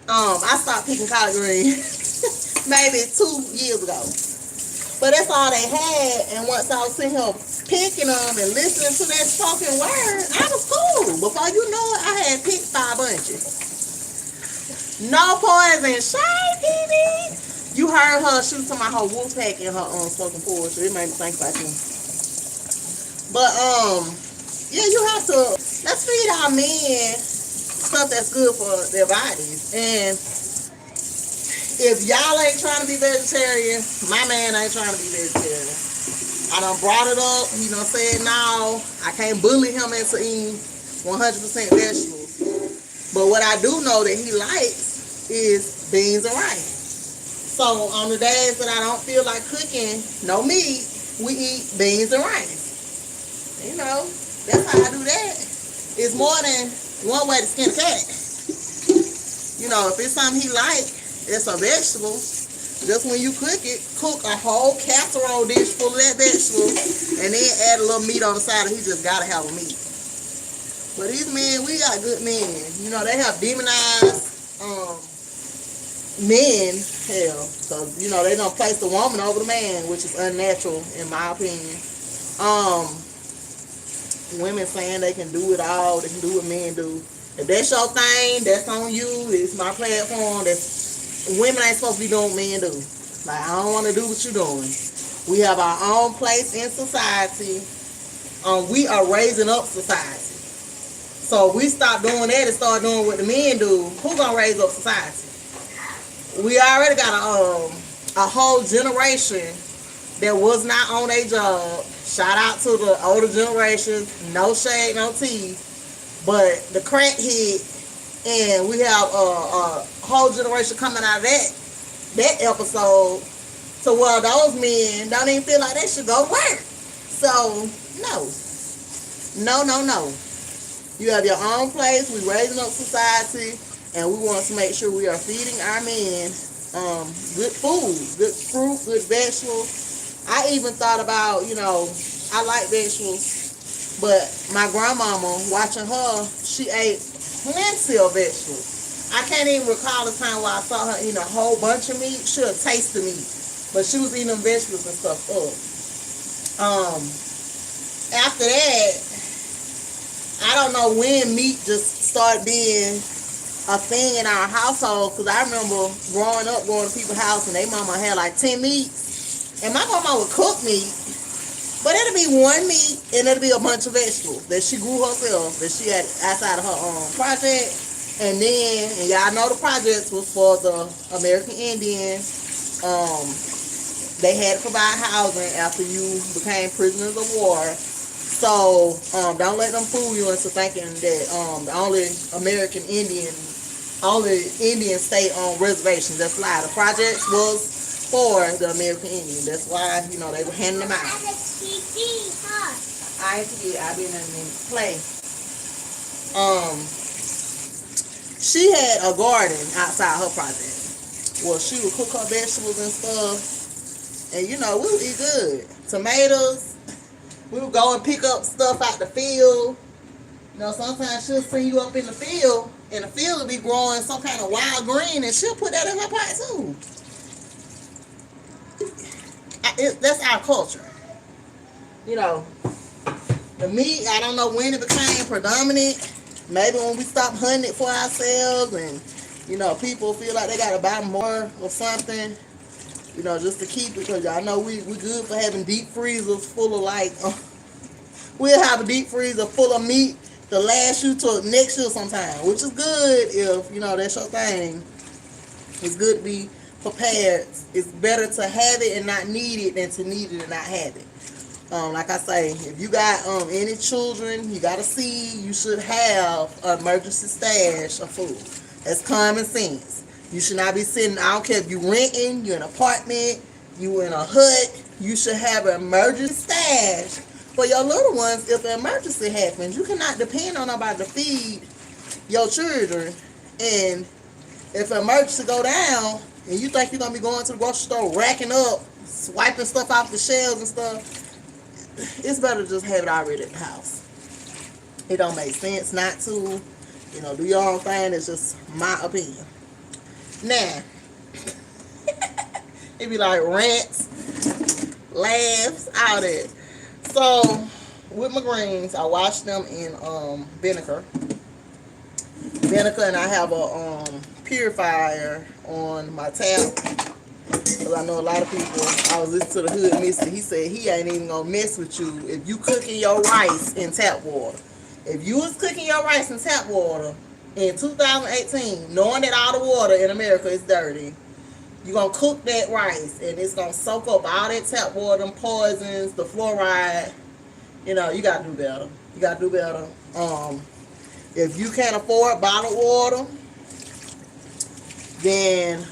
I stopped picking collard greens maybe 2 years ago. But that's all they had. And once I was sitting here picking them and listening to that spoken word, I was cool. Before you know it, I had picked 5 bunches. No poison shade, baby. You heard her shoot to my whole wolf pack in her spoken poetry. It made me think about you. But yeah, you have to, let's feed our men stuff that's good for their bodies. And if y'all ain't trying to be vegetarian, my man ain't trying to be vegetarian. I done brought it up. He done said no. I can't bully him into eating 100% vegetables. But what I do know that he likes is beans and rice. So on the days that I don't feel like cooking no meat, we eat beans and rice. You know, that's how I do that. It's more than one way to skin a cat. You know, if it's something he likes, it's a vegetable, Just when you cook it, cook a whole casserole dish full of that vegetable, and then add a little meat on the side. And he just gotta have a meat. But these men, we got good men. You know, they have demonized men, hell, because you know they don't place the woman over the man, which is unnatural in my opinion. Women saying they can do it all, they can do what men do. If that's your thing, that's on you. It's my platform. Women ain't supposed to be doing what men do. Like, I don't want to do what you're doing. We have our own place in society. We are raising up society. So if we stop doing that and start doing what the men do, who gonna raise up society? We already got a whole generation that was not on their job. Shout out to the older generation. No shade, no tea. But the crack hit, and we have a whole generation coming out of that episode to where those men don't even feel like they should go to work. So, no. No. You have your own place. We're raising up society, and we want to make sure we are feeding our men good food, good fruit, good vegetables. I even thought about, you know, I like vegetables, but my grandmama, watching her, she ate plenty of vegetables. I can't even recall the time where I saw her eating a whole bunch of meat. She'll taste the meat, but she was eating them vegetables and stuff up. After that, I don't know when meat just started being a thing in our household, because I remember growing up going to people's house and their mama had like 10 meats. And my grandma would cook meat, but it'll be one meat and it'll be a bunch of vegetables that she grew herself, that she had outside of her project. And then, and y'all know the projects was for the American Indians. They had to provide housing after you became prisoners of war. So don't let them fool you into thinking that the only Indian stay on reservations. That's a lie. The projects was for the American Indian. That's why, you know, they were handing them out. I ain't forget. I been in play. She had a garden outside her project. Well, she would cook her vegetables and stuff, and you know, we would eat good. Tomatoes. We would go and pick up stuff out the field. You know, sometimes she'll send you up in the field, and the field will be growing some kind of wild green, and she'll put that in her pot too. That's our culture. You know, the meat, I don't know when it became predominant. Maybe when we stopped hunting it for ourselves, and you know, people feel like they gotta buy more or something, you know, just to keep it, because y'all know we good for having deep freezers full of like we'll have a deep freezer full of meat to last you till next year sometime, which is good if, you know, that's your thing. It's good to be prepared. It's better to have it and not need it than to need it and not have it. Like I say, if you got any children, you got a seed, you should have an emergency stash of food. That's common sense. You should not be sitting, I don't care if you're renting, you're in an apartment, you're in a hut, you should have an emergency stash for your little ones if an emergency happens. You cannot depend on nobody to feed your children. And if an emergency go down, and you think you're going to be going to the grocery store racking up, swiping stuff off the shelves and stuff, it's better to just have it already at the house. It don't make sense not to. You know, do your own thing. It's just my opinion. Now, it be like rants, laughs, all that. So, with my greens, I wash them in vinegar. And I have a purifier on my tap. Because I know a lot of people, I was listening to the Hood Mister, he said he ain't even going to mess with you if you cooking your rice in tap water. If you was cooking your rice in tap water in 2018, knowing that all the water in America is dirty, you're going to cook that rice and it's going to soak up all that tap water, them poisons, the fluoride. You know, you got to do better. You got to do better. If you can't afford bottled water, then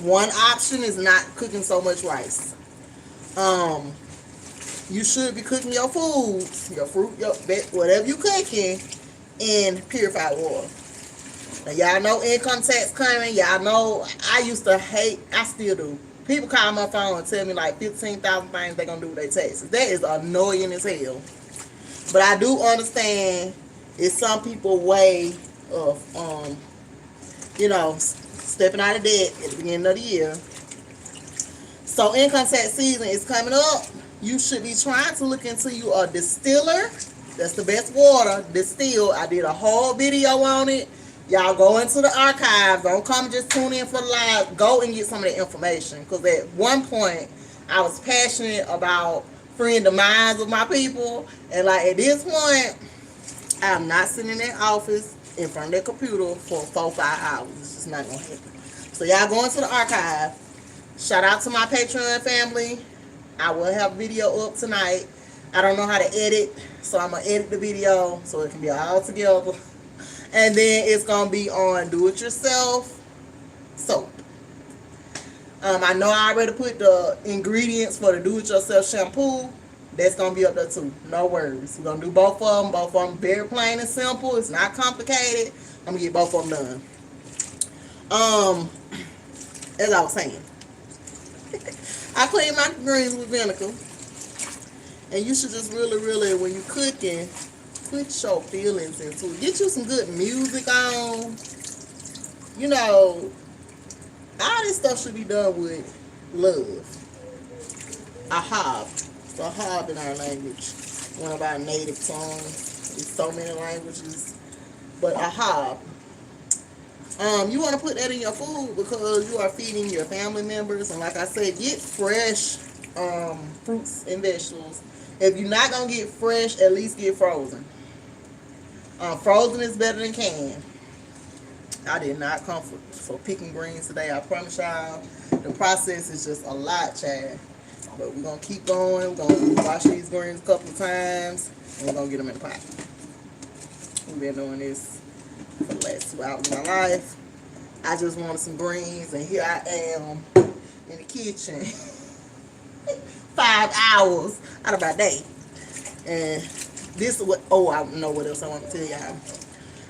one option is not cooking so much rice. You should be cooking your foods, your fruit, your whatever you cooking, in purified water. And y'all know income tax coming. Y'all know I used to hate, I still do. People call my phone and tell me like 15,000 things they're going to do with their taxes. That is annoying as hell. But I do understand it's some people way of, stepping out of debt at the beginning of the year. So income tax season is coming up. You should be trying to look into you a distiller. That's the best water, distilled. I did a whole video on it. Y'all go into the archives. Don't come just tune in for the live. Go and get some of the information. Because at one point, I was passionate about freeing the minds of my people. And like at this point, I'm not sitting in that office in front of that computer for 4-5 hours. It's just not going to happen. So y'all go into the archive. Shout out to my Patreon family. I will have a video up tonight. I don't know how to edit, so I'm going to edit the video so it can be all together. And then it's going to be on do-it-yourself soap. I know I already put the ingredients for the do-it-yourself shampoo. That's going to be up there too. No worries. We're going to do both of them. Both of them very plain and simple. It's not complicated. I'm going to get both of them done. As I was saying, I clean my greens with vinegar. And you should just really, when you're cooking, put your feelings into it. Get you some good music on. You know, all this stuff should be done with love. A hob. It's a hob in our language. One of our native tongues. There's so many languages. But a hob. You want to put that in your food because you are feeding your family members. And like I said, get fresh fruits and vegetables. If you're not going to get fresh, at least get frozen. Frozen is better than canned. I did not come for picking greens today. I promise y'all. The process is just a lot, child. But we're going to keep going. We're going to wash these greens a couple of times. And we're going to get them in the pot. We've been doing this for the last 2 hours of my life. I just wanted some greens. And here I am in the kitchen. 5 hours out of my day. And this is what, I know what else I want to tell y'all.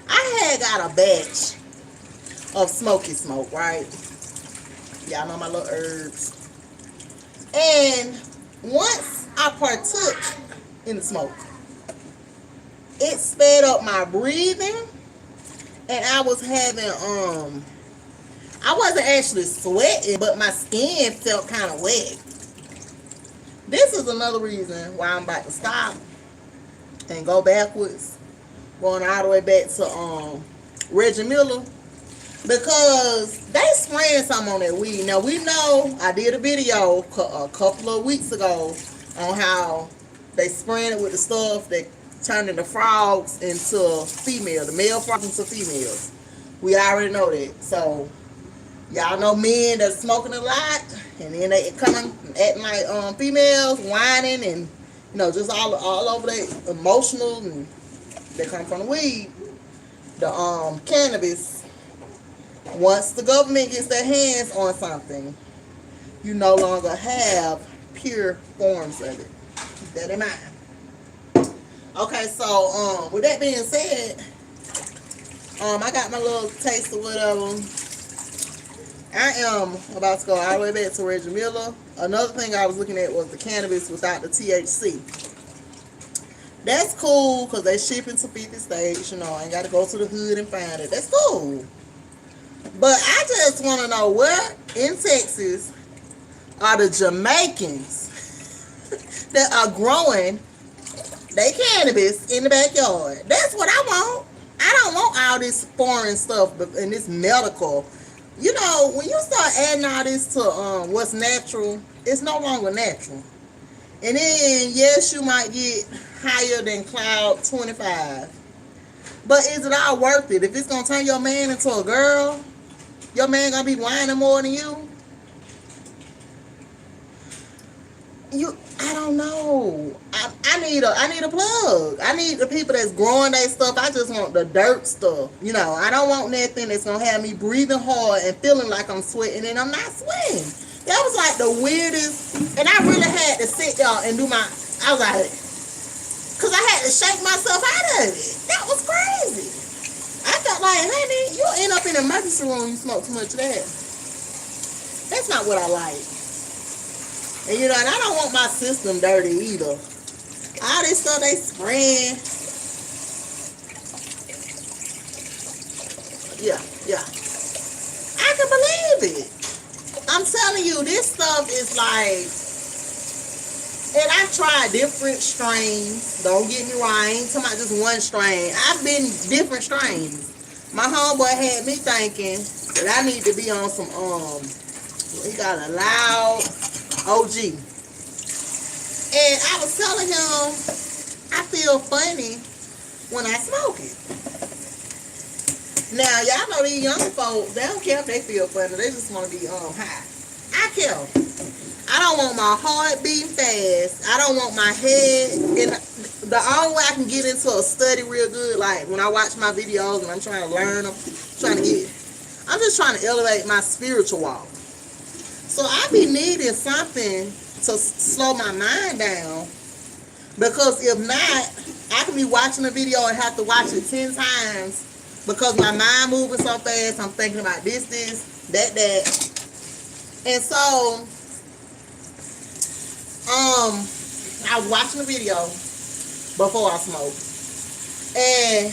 I had got a batch of smoky smoke, right? Y'all know my little herbs. And once I partook in the smoke, it sped up my breathing. And I was having, I wasn't actually sweating, but my skin felt kind of wet. This is another reason why I'm about to stop and go backwards, going all the way back to Reggie Miller, because they spraying something on that weed. Now we know, I did a video a couple of weeks ago on how they spraying it with the stuff that turning the frogs into female, the male frogs into females. We already know that. So y'all know men that's smoking a lot, and then they coming acting like females, whining, and just all over they emotional, and they come from the weed. The cannabis. Once the government gets their hands on something, you no longer have pure forms of it. Keep that in mind. Okay, so with that being said, I got my little taste of whatever. I am about to go all the way back to Reggie Miller. Another thing I was looking at was the cannabis without the THC. That's cool because they shipping to 50 states. I ain't got to go to the hood and find it. That's cool. But I just want to know where in Texas are the Jamaicans that are growing their cannabis in the backyard. That's what I want. I don't want all this foreign stuff and this medical. When you start adding all this to what's natural, it's no longer natural. And then, yes, you might get higher than Cloud 25. But is it all worth it? If it's going to turn your man into a girl, your man going to be whining more than you? I don't know. I need a plug. I need the people that's growing their stuff. I just want the dirt stuff. I don't want nothing that's going to have me breathing hard and feeling like I'm sweating and I'm not sweating. That was like the weirdest. And I really had to sit there and do I was like, because I had to shake myself out of it. That was crazy. I felt like, honey, you'll end up in the emergency room. You smoke too much of that. That's not what I like. And you know, and I don't want my system dirty either. All this stuff they spraying. Yeah, yeah. I can believe it. I'm telling you, this stuff is like, and I've tried different strains. Don't get me wrong, I ain't talking about just one strain. I've been different strains. My homeboy had me thinking that I need to be on some, he got a loud OG. And I was telling him, I feel funny when I smoke it. Now, y'all know these young folks, they don't care if they feel funny. They just want to be high. I care. I don't want my heart beating fast. I don't want my head. And the only way I can get into a study real good, like when I watch my videos and I'm trying to learn them, I'm just trying to elevate my spiritual walk. So I be needing something to slow my mind down, because if not, I can be watching a video and have to watch it 10 times because my mind moving so fast. I'm thinking about this, that. And so, I was watching a video before I smoked, and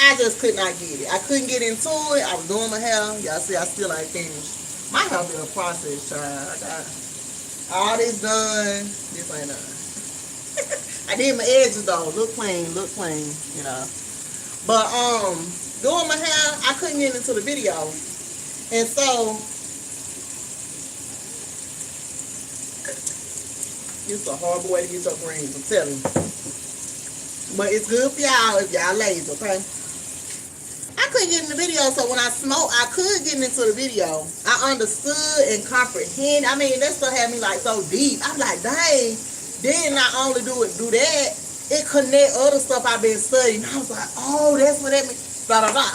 I just could not get it. I couldn't get into it. I was doing my hair. Y'all see, I still ain't finished. My hair been a process, child. I got all this done. This ain't done. I did my edges though. Look clean, you know. But doing my hair, I couldn't get into the video. And so it's a horrible way to get your greens, I'm telling you. But it's good for y'all if y'all lazy, okay? I couldn't get in the video, so when I smoked, I could get into the video. I understood and comprehend. I mean, that stuff had me like so deep. I'm like, dang. Then not only do that, it connect other stuff I've been studying. I was like, oh, that's what that means. Blah, blah, blah.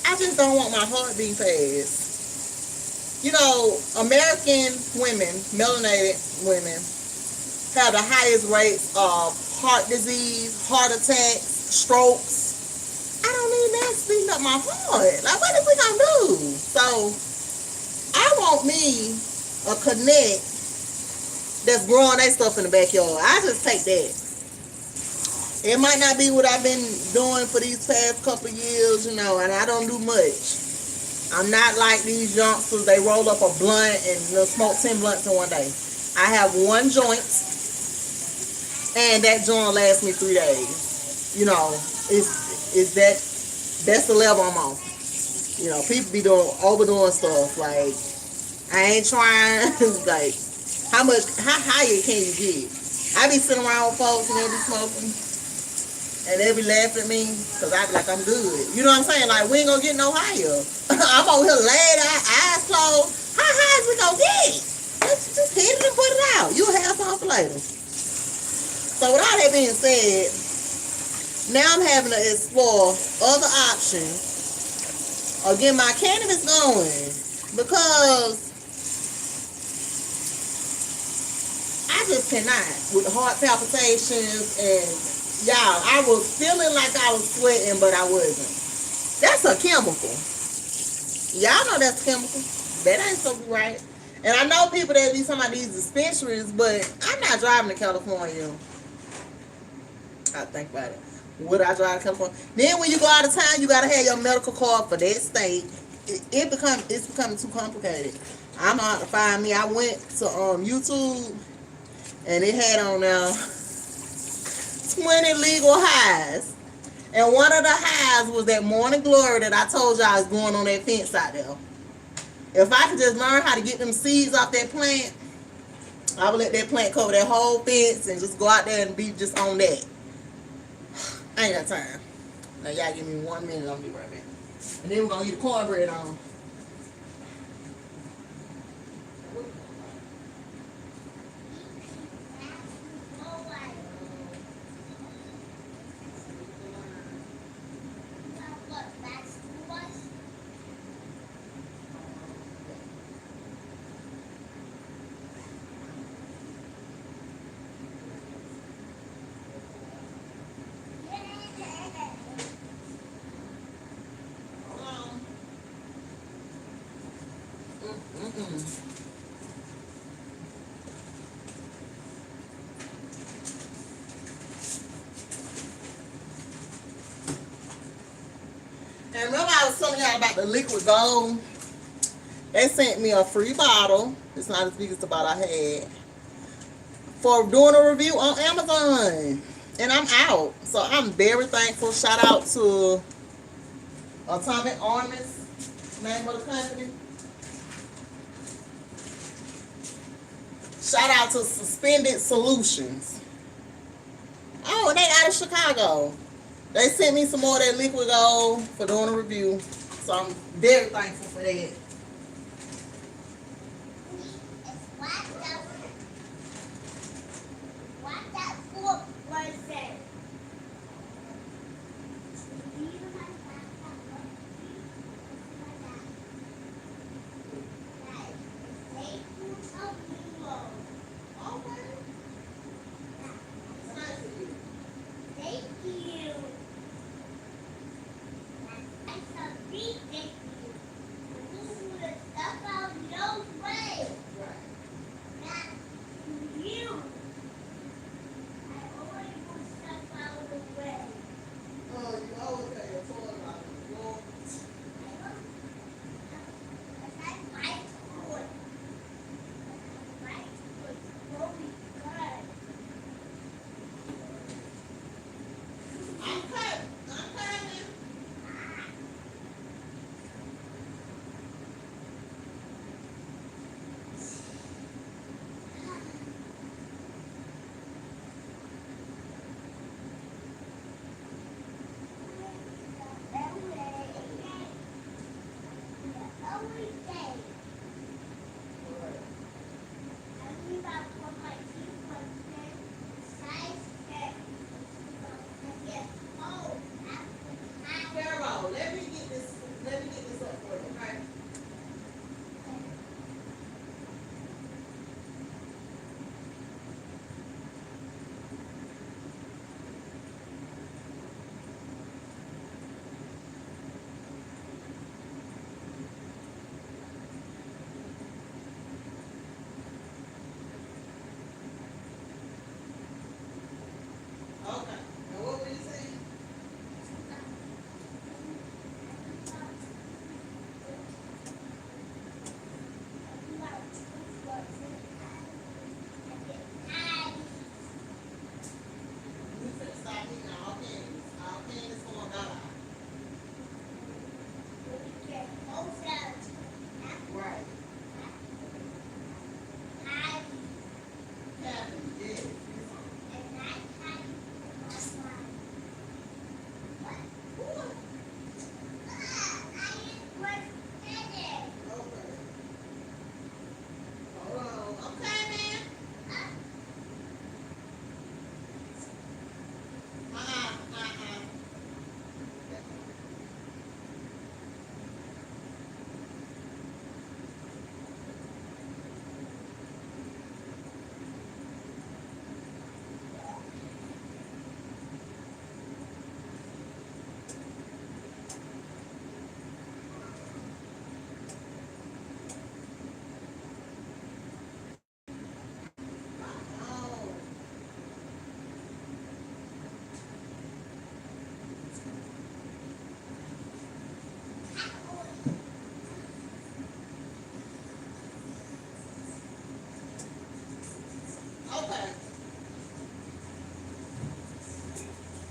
I just don't want my heart being fast. You know, American women, melanated women, have the highest rates of heart disease, heart attacks, strokes. I don't need that speeding up my heart. Like, what is we gonna do? So, I want me a connect that's growing that stuff in the backyard. I just take that. It might not be what I've been doing for these past couple years, you know, and I don't do much. I'm not like these youngsters. They roll up a blunt and they'll smoke 10 blunts in one day. I have one joint, and that joint lasts me 3 days. You know, that's the level I'm on. You know, people be overdoing stuff. Like, I ain't trying. Like, how higher can you get? I be sitting around with folks and they be smoking, and they be laughing at me because I be like, I'm good. You know what I'm saying? Like, we ain't gonna get no higher. I'm over here laid out, eyes closed. How high is we gonna get? Let's just hit it and put it out. You'll have something for later. So with all that being said, now I'm having to explore other options or get my cannabis going, because I just cannot with heart palpitations, and y'all, I was feeling like I was sweating, but I wasn't. That's a chemical. Y'all know that's a chemical. That ain't supposed to be right. And I know people that be talking about these dispensaries, but I'm not driving to California. I think about it. Would I drive to California? Then when you go out of town, you gotta have your medical card for that state. It's becoming too complicated. I'm out to find me. I went to YouTube, and it had on there 20 legal highs. And one of the highs was that morning glory that I told y'all is going on that fence out there. If I could just learn how to get them seeds off that plant, I would let that plant cover that whole fence and just go out there and be just on that. I ain't got time. Now y'all give me 1 minute, I'll be right back. And then we're gonna get the cornbread on. And remember I was telling y'all about the liquid gold? They sent me a free bottle. It's not as big as the bottle I had. For doing a review on Amazon. And I'm out. So I'm very thankful. Shout out to Atomic Ornaments, name of the company. Shout out to Suspended Solutions. Oh, and they out of Chicago. They sent me some more of that liquid gold for doing a review. So I'm very thankful for that.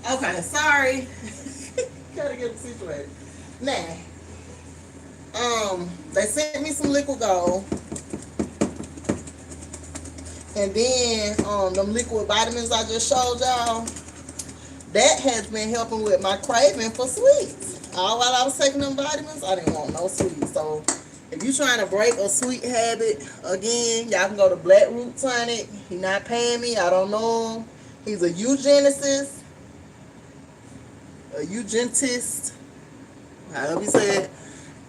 Okay, sorry. Gotta get it situated. Now, they sent me some liquid gold. And then them liquid vitamins I just showed y'all, that has been helping with my craving for sweets. All while I was taking them vitamins, I didn't want no sweets. So if you're trying to break a sweet habit, again, y'all can go to Black Root Tonic. He not paying me. I don't know him. He's a eugenicist. A eugenist. However you say it.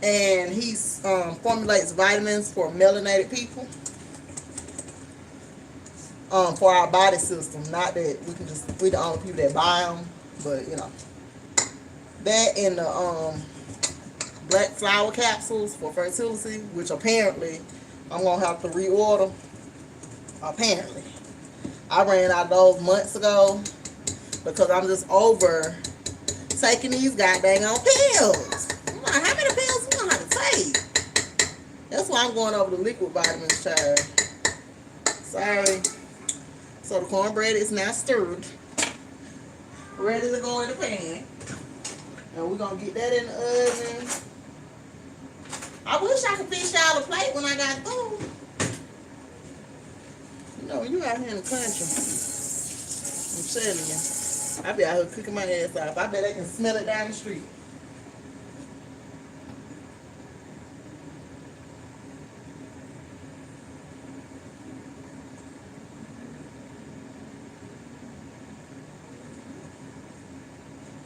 And he formulates vitamins for melanated people. For our body system. Not that we the only people that buy them. But, you know. That and the black flower capsules for fertility, which apparently I'm gonna have to reorder. Apparently, I ran out of those months ago because I'm just over taking these goddamn pills. I'm like, how many pills you gonna have to take? That's why I'm going over the liquid vitamins, child. Sorry. So the cornbread is now stirred, ready to go in the pan, and we're gonna get that in the oven. I wish I could fish y'all a plate when I got through. You know, you out here in the country, I'm telling you, I be out here cooking my ass off. I bet they can smell it down the street.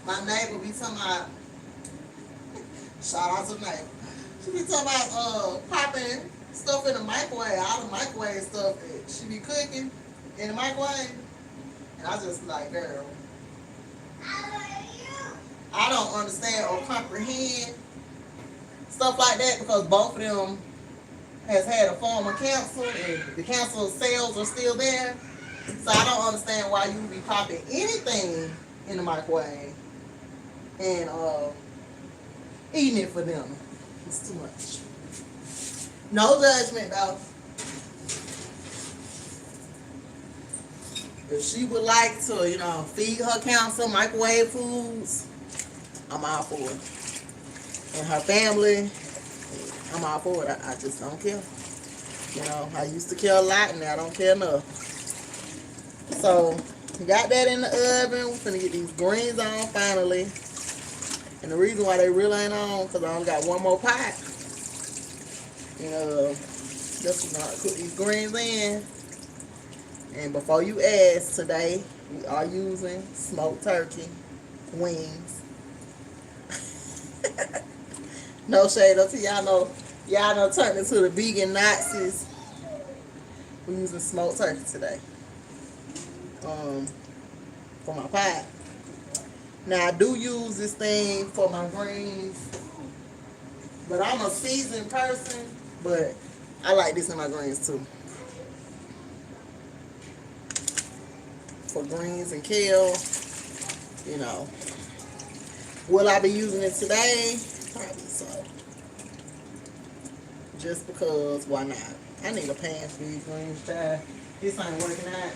My neighbor be talking about, shout out to the neighbor. She be talking about popping stuff in the microwave, all the microwave stuff that she be cooking in the microwave. And I just be like, girl, I don't understand or comprehend stuff like that because both of them has had a form of cancer and the cancer cells are still there. So I don't understand why you would be popping anything in the microwave and eating it for them. It's too much. No judgment though. If she would like to, you know, feed her cancer microwave foods, I'm all for it. And her family, I'm all for it. I just don't care. You know, I used to care a lot and I don't care enough. So, got that in the oven. We're finna get these greens on finally. And the reason why they really ain't on, because I only got one more pot. And just gonna cook these greens in. And before you ask, today we are using smoked turkey wings. No shade up to y'all know turned into the vegan Nazis. We're using smoked turkey today. For my pie. Now I do use this thing for my greens, but I'm a seasoned person, but I like this in my greens too. For greens and kale, you know. Will I be using it today? Probably so. Just because, why not? I need a pan for these greens, child. This ain't working out.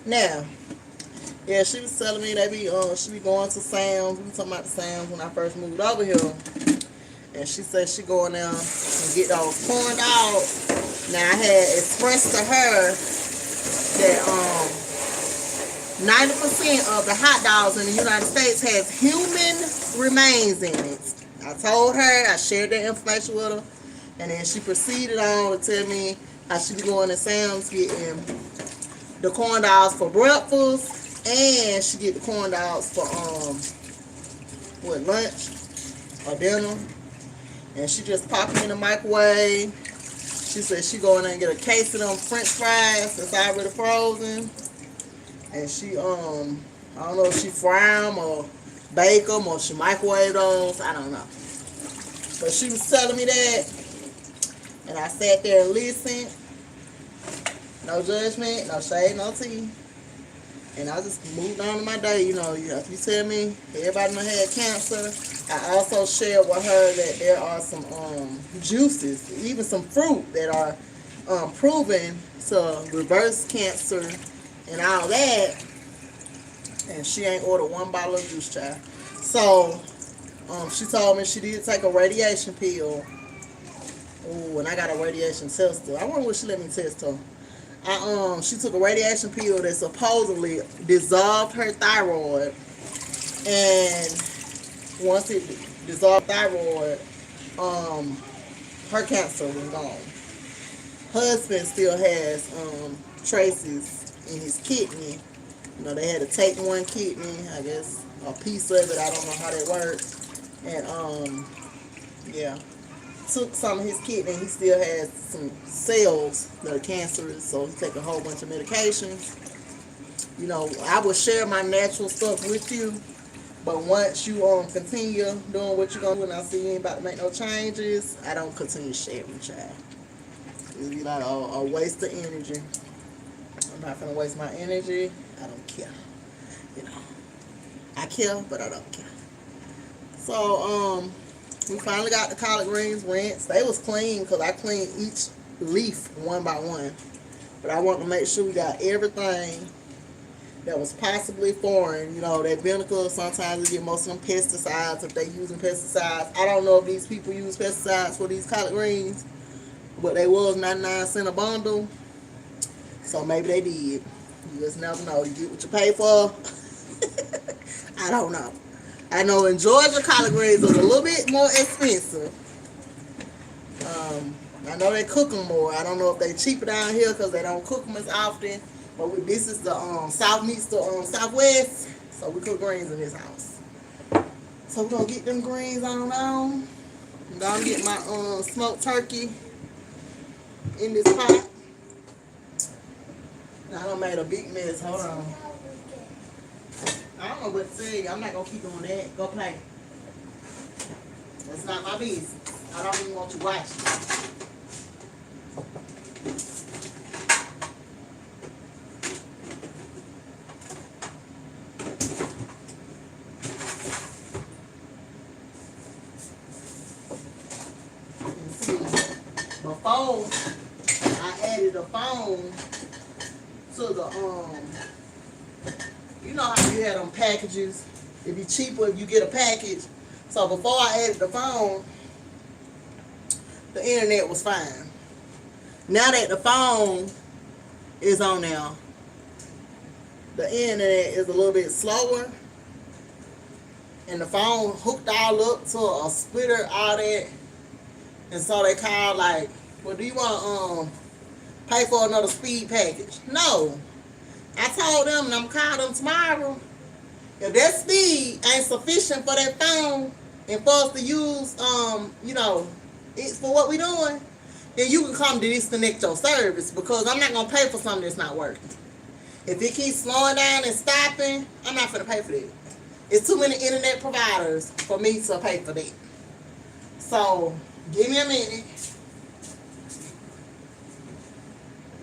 Now, yeah, she was telling me she be going to Sam's. We were talking about the Sam's when I first moved over here. And she said she going there and get those corn dogs. Now I had expressed to her that 90% of the hot dogs in the United States has human remains in it. I told her, I shared that information with her, and then she proceeded on to tell me I should be going to Sam's getting the corn dogs for breakfast, and she get the corn dogs for lunch or dinner. And she just pop them in the microwave. She said she go in there and get a case of them French fries that's already frozen. And she I don't know if she fry them or bake them or she microwave those. I don't know. But she was telling me that, and I sat there and listened. No judgment, no shade, no tea. And I just moved on to my day. You know, if you tell me everybody done had cancer, I also shared with her that there are some juices, even some fruit that are proven to reverse cancer and all that. And she ain't ordered one bottle of juice, child. So she told me she did take a radiation pill. Ooh, and I got a radiation tester. I wonder what she let me test her. She took a radiation pill that supposedly dissolved her thyroid, and once it dissolved thyroid, her cancer was gone. husband still has traces in his kidney. You know, they had to take one kidney, I guess, a piece of it. I don't know how that works. And yeah, took some of his kidney. He still has some cells that are cancerous, so he take a whole bunch of medications. You know, I will share my natural stuff with you, but once you continue doing what you're gonna do, and I see you ain't about to make no changes, I don't continue sharing with y'all. It'll be like a waste of energy. I'm not gonna waste my energy. I don't care. You know, I care, but I don't care. So we finally got the collard greens rinsed. They was clean because I cleaned each leaf one by one. But I want to make sure we got everything that was possibly foreign. You know, that vinegar, sometimes they get most of them pesticides if they using pesticides. I don't know if these people use pesticides for these collard greens, but they was 99 cents a bundle. So maybe they did. You just never know. You get what you pay for. I don't know. I know in Georgia, collard greens is a little bit more expensive. I know they cook them more. I don't know if they cheaper down here because they don't cook them as often. But this is the South meets the Southwest, so we cook greens in this house. So we're gonna get them greens on. I'm gonna get my smoked turkey in this pot. Now I done made a big mess. Hold on. I don't know what to say. I'm not gonna keep doing that. Go play. That's not my business. I don't even want you watching. And see, before I added the phone to the you know how you had them packages. It'd be cheaper if you get a package. So before I added the phone, the internet was fine. Now that the phone is on there, the internet is a little bit slower. And the phone hooked all up to a splitter, all that. And so they called like, well, do you want to pay for another speed package? No. I told them, and I'm calling them tomorrow, if that speed ain't sufficient for that phone and for us to use, you know, it's for what we doing, then you can come to disconnect your service because I'm not going to pay for something that's not working. If it keeps slowing down and stopping, I'm not going to pay for that. It's too many internet providers for me to pay for that. So, give me a minute.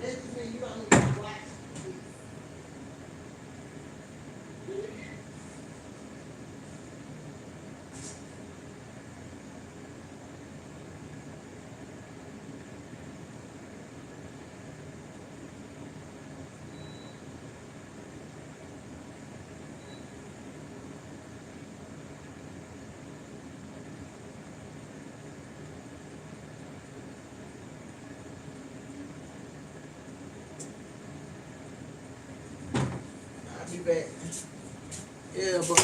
You don't need to watch. I'll be back. Yeah, but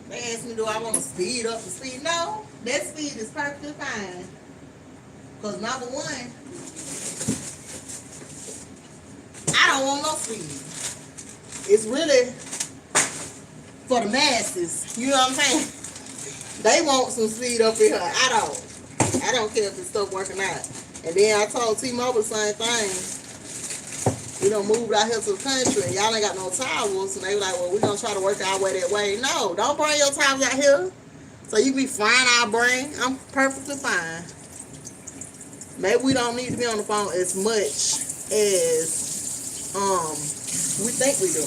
they asked me, do I want to speed up the speed? No, that speed is perfectly fine. Cause number one, I don't want no speed. It's really for the masses. You know what I'm saying? They want some speed up in here. I don't care if it's stuff working out. And then I told T-Mobile the same thing. We done moved out here to the country and y'all ain't got no towels. And they were like, well, we're going to try to work our way that way. No, don't bring your towels out here. So you be frying our brain. I'm perfectly fine. Maybe we don't need to be on the phone as much as we think we do.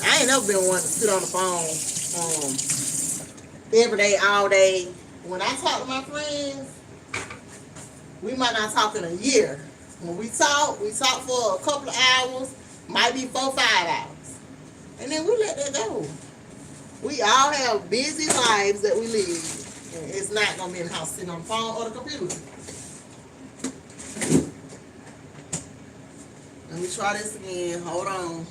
I ain't never been one to sit on the phone every day, all day. When I talk to my friends, we might not talk in a year. When we talk for a couple of hours, might be 4 or 5 hours. And then we let that go. We all have busy lives that we live. And it's not going to be in the house sitting on the phone or the computer. Let me try this again. Hold on.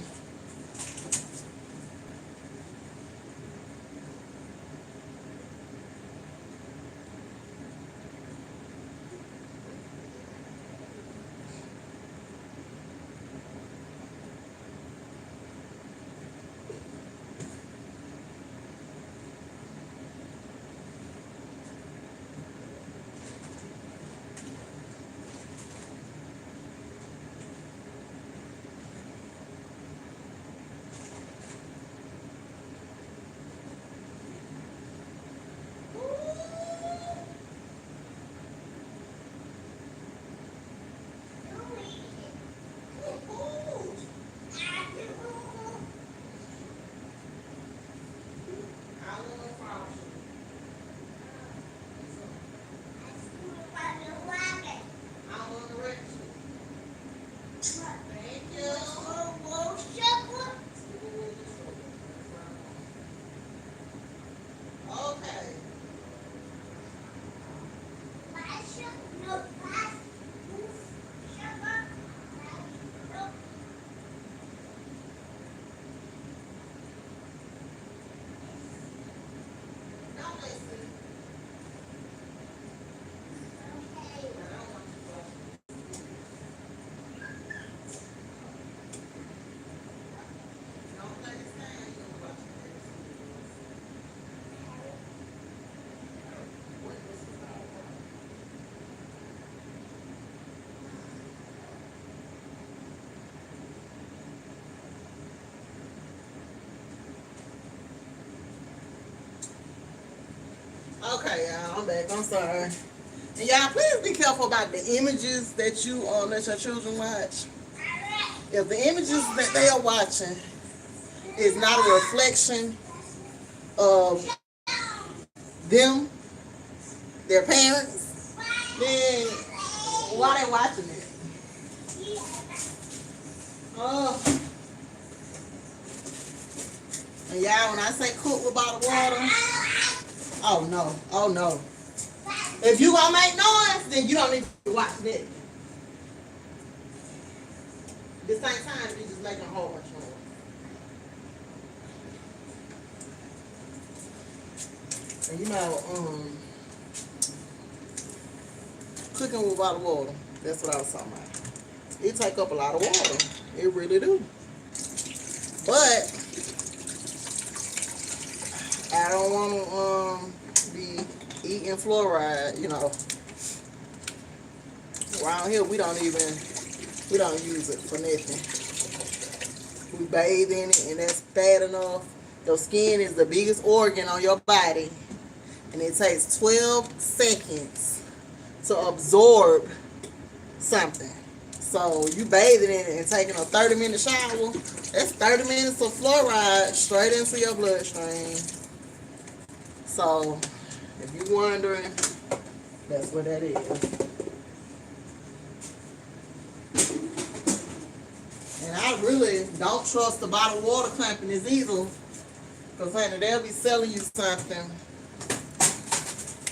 Okay, y'all, I'm back. I'm sorry. And y'all, please be careful about the images that you let your children watch. If the images that they are watching is not a reflection of them, their parents, then why they watching it? Oh. And y'all, when I say cook with bottled water, oh no, oh no. If you gonna make noise, then you don't need to watch it. At the same time, you just making a whole bunch of noise. And you know, cooking with bottled water, that's what I was talking about. It take up a lot of water. It really do. But I don't want to be eating fluoride, you know. Around here, we don't use it for nothing. We bathe in it, and that's bad enough. Your skin is the biggest organ on your body, and it takes 12 seconds to absorb something. So you bathing in it and taking a 30-minute shower, that's 30 minutes of fluoride straight into your bloodstream. So if you're wondering, that's what that is. And I really don't trust the bottled water companies either, because honey, they'll be selling you something,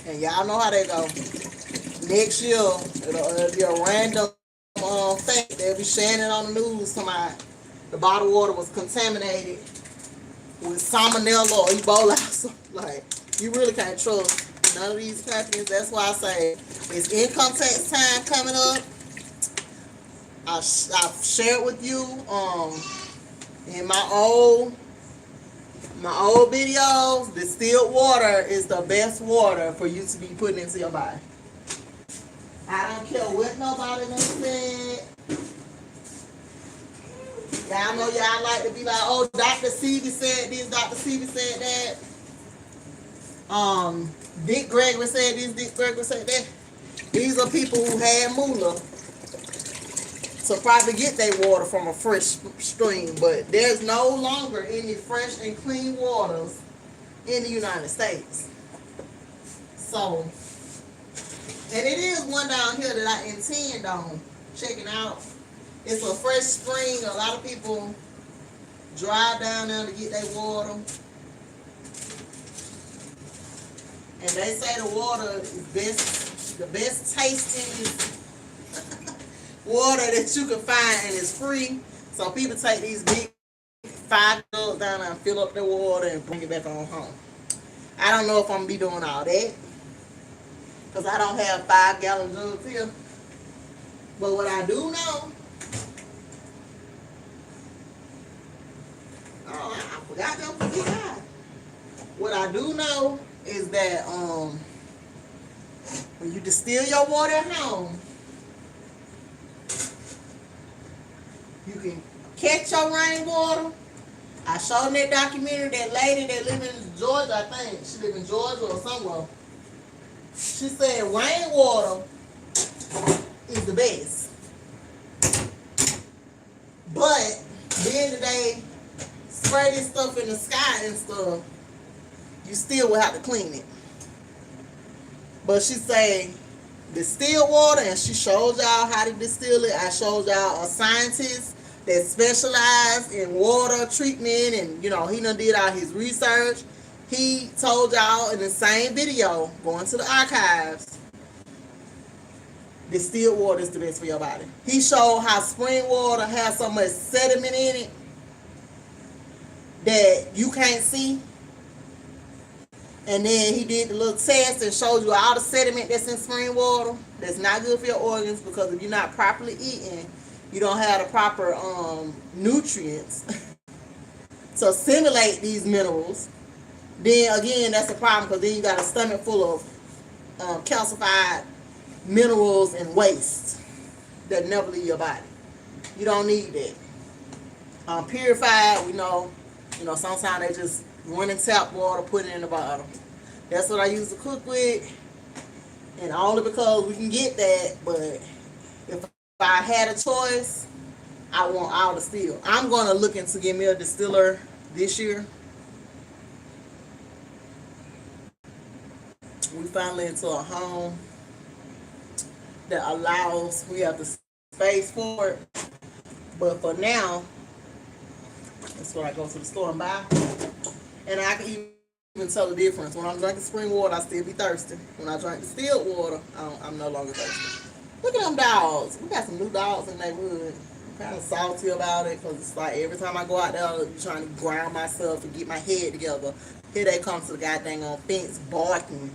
and y'all know how they go. Next year, it'll be a random fact. They'll be sharing it on the news. Somebody, the bottled water was contaminated with salmonella or Ebola. So, like, you really can't trust none of these companies. That's why I say it's income tax time coming up. I've shared with you in my old videos, distilled water is the best water for you to be putting into your body. I don't care what nobody done said. Y'all know y'all like to be like, oh, Dr. Seavey said this, Dr. Seavey said that. Dick Gregory said this, Dick Gregory said that. These are people who had moolah to probably get their water from a fresh stream, but there's no longer any fresh and clean waters in the United States. So, and it is one down here that I intend on checking out. It's a fresh spring. A lot of people drive down there to get their water. And they say the water is the best tasting water that you can find, and it's free. So people take these big 5 jugs down there and fill up their water and bring it back on home. I don't know if I'm going to be doing all that, because I don't have 5-gallon jugs here. But what I do know, I forgot to forget that. What I do know is that when you distill your water at home, you can catch your rainwater. I showed in that documentary that lady that live in Georgia, I think. She live in Georgia or somewhere. She said rainwater is the best. But then they spray this stuff in the sky and stuff, you still will have to clean it. But she say distilled water, and she showed y'all how to distill it. I showed y'all a scientist that specialized in water treatment, and you know, he done did all his research. He told y'all in the same video, going to the archives, distilled water is the best for your body. He showed how spring water has so much sediment in it that you can't see. And then he did the little test and showed you all the sediment that's in spring water. That's not good for your organs, because if you're not properly eating, you don't have the proper nutrients to assimilate these minerals. Then again, that's a problem, because then you got a stomach full of calcified minerals and waste that never leave your body. You don't need that. Purified, we know, sometimes they just run in tap water, put it in the bottle. That's what I used to cook with. And only because we can get that. But if I had a choice, I want all the steel. I'm going to look into getting me a distiller this year. We finally into a home that allows, we have the space for it. But for now, that's what I go to the store and buy. And I can even tell the difference. When I'm drinking spring water, I still be thirsty. When I drink distilled water, I'm no longer thirsty. Look at them dogs. We got some new dogs in the neighborhood. I'm kind of salty about it because it's like every time I go out there, I'm trying to ground myself and get my head together. Here they come to the goddamn fence barking.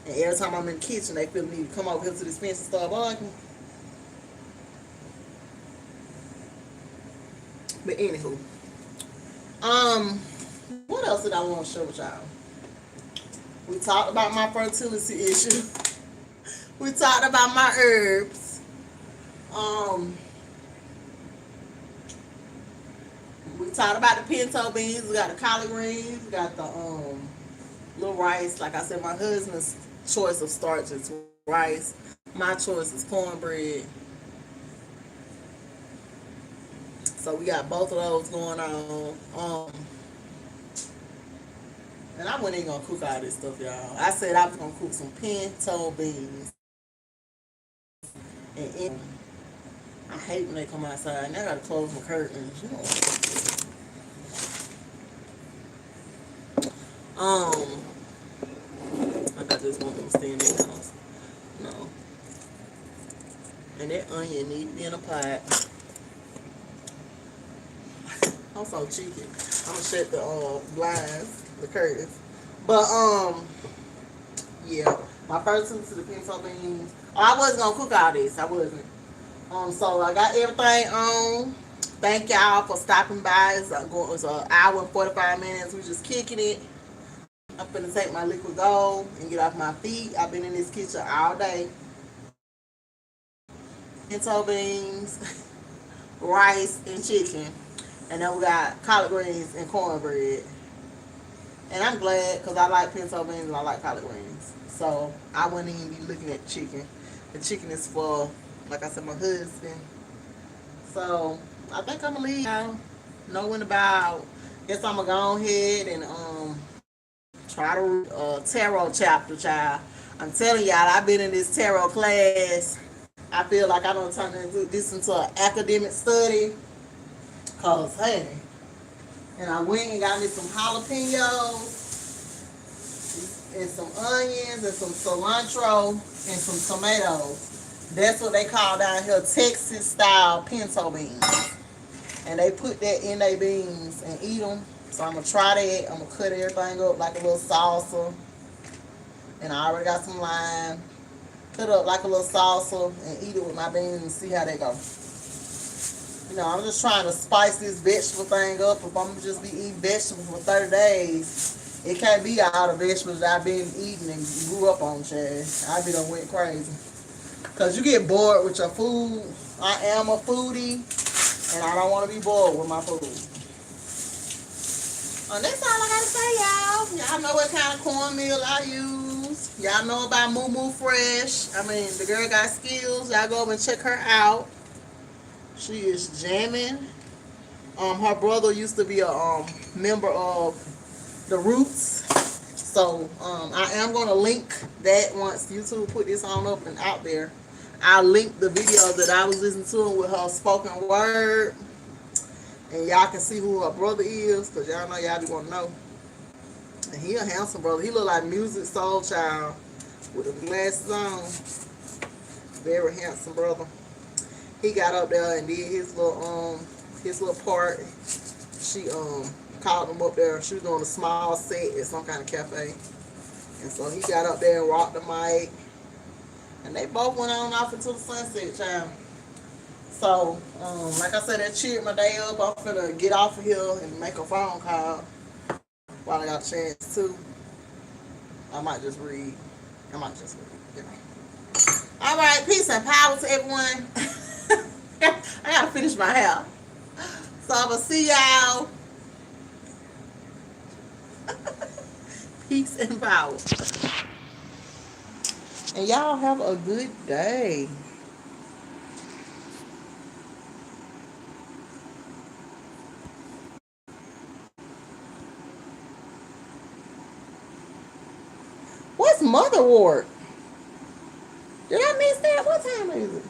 And every time I'm in the kitchen, they feel me to come over here to this fence and start barking. But anywho, what else did I want to share with y'all? We talked about my fertility issue. We talked about my herbs. We talked about the pinto beans. We got the collard greens. We got the little rice. Like I said, my husband's choice of starch is rice. My choice is cornbread. So we got both of those going on. And I wasn't even gonna cook all this stuff, y'all. I said I was gonna cook some pinto beans. And I hate when they come outside. And I gotta close my curtains. You know. Like I just want them to stay in their house. No. And that onion need to be in a pot. I'm so cheeky. I'm gonna shut the blinds, the curtains. But yeah. My first two to the pinto beans. Oh, I wasn't gonna cook all this. I wasn't. So I got everything on. Thank y'all for stopping by. It was an hour and 45 minutes. We just kicking it. I'm finna take my liquid gold and get off my feet. I've been in this kitchen all day. Pinto beans, rice, and chicken. And then we got collard greens and cornbread. And I'm glad because I like pinto beans and I like collard greens. So I wouldn't even be looking at chicken. The chicken is for, like I said, my husband. So I think I'm going to leave y'all knowing about. Guess I'm going to go ahead and try to read tarot chapter, child. I'm telling y'all, I've been in this tarot class. I feel like I don't turn this into an academic study. Cause hey, and I went and got me some jalapenos and some onions and some cilantro and some tomatoes. That's what they call down here Texas style pinto beans. And they put that in their beans and eat them. So I'm gonna try that. I'm gonna cut everything up like a little salsa. And I already got some lime. Cut up like a little salsa and eat it with my beans and see how they go. You know, I'm just trying to spice this vegetable thing up. If I'm going to just be eating vegetables for 30 days, it can't be all the vegetables that I've been eating and grew up on, Chad. I be done went crazy. Because you get bored with your food. I am a foodie, and I don't want to be bored with my food. That's all I got to say, y'all. Y'all know what kind of cornmeal I use. Y'all know about Moo Moo Fresh. I mean, the girl got skills. Y'all go over and check her out. She is jamming. Her brother used to be a member of the Roots. So I am going to link that once YouTube put this on up and out there. I'll link the video that I was listening to with her spoken word. And y'all can see who her brother is. Because y'all know y'all be want to know. And he a handsome brother. He look like Music Soul Child with the glasses on. Very handsome brother. He got up there and did his little part. She called him up there. She was doing a small set at some kind of cafe. And so he got up there and rocked the mic. And they both went on off into the sunset, child. So, like I said, that cheered my day up. I'm finna get off of here and make a phone call while I got a chance to. I might just read. You know. All right, peace and power to everyone. I gotta finish my hair. So I'm gonna see y'all. Peace and power. And y'all have a good day. What's motherwort? Did I miss that? What time is it?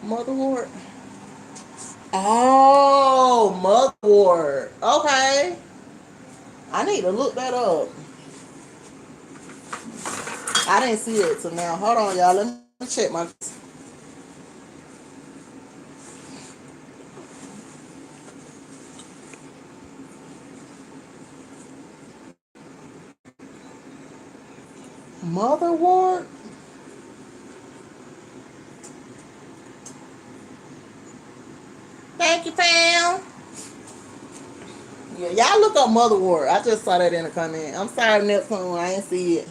Motherwort. Oh, motherwort. Okay. I need to look that up. I didn't see it till now. Hold on, y'all. Let me check my... Motherwort? Thank you, Pam. Yeah, y'all look up motherwort. I just saw that in the comment. I'm sorry, Neptune. I didn't see it.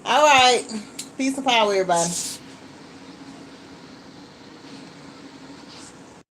All right. Peace and power, everybody.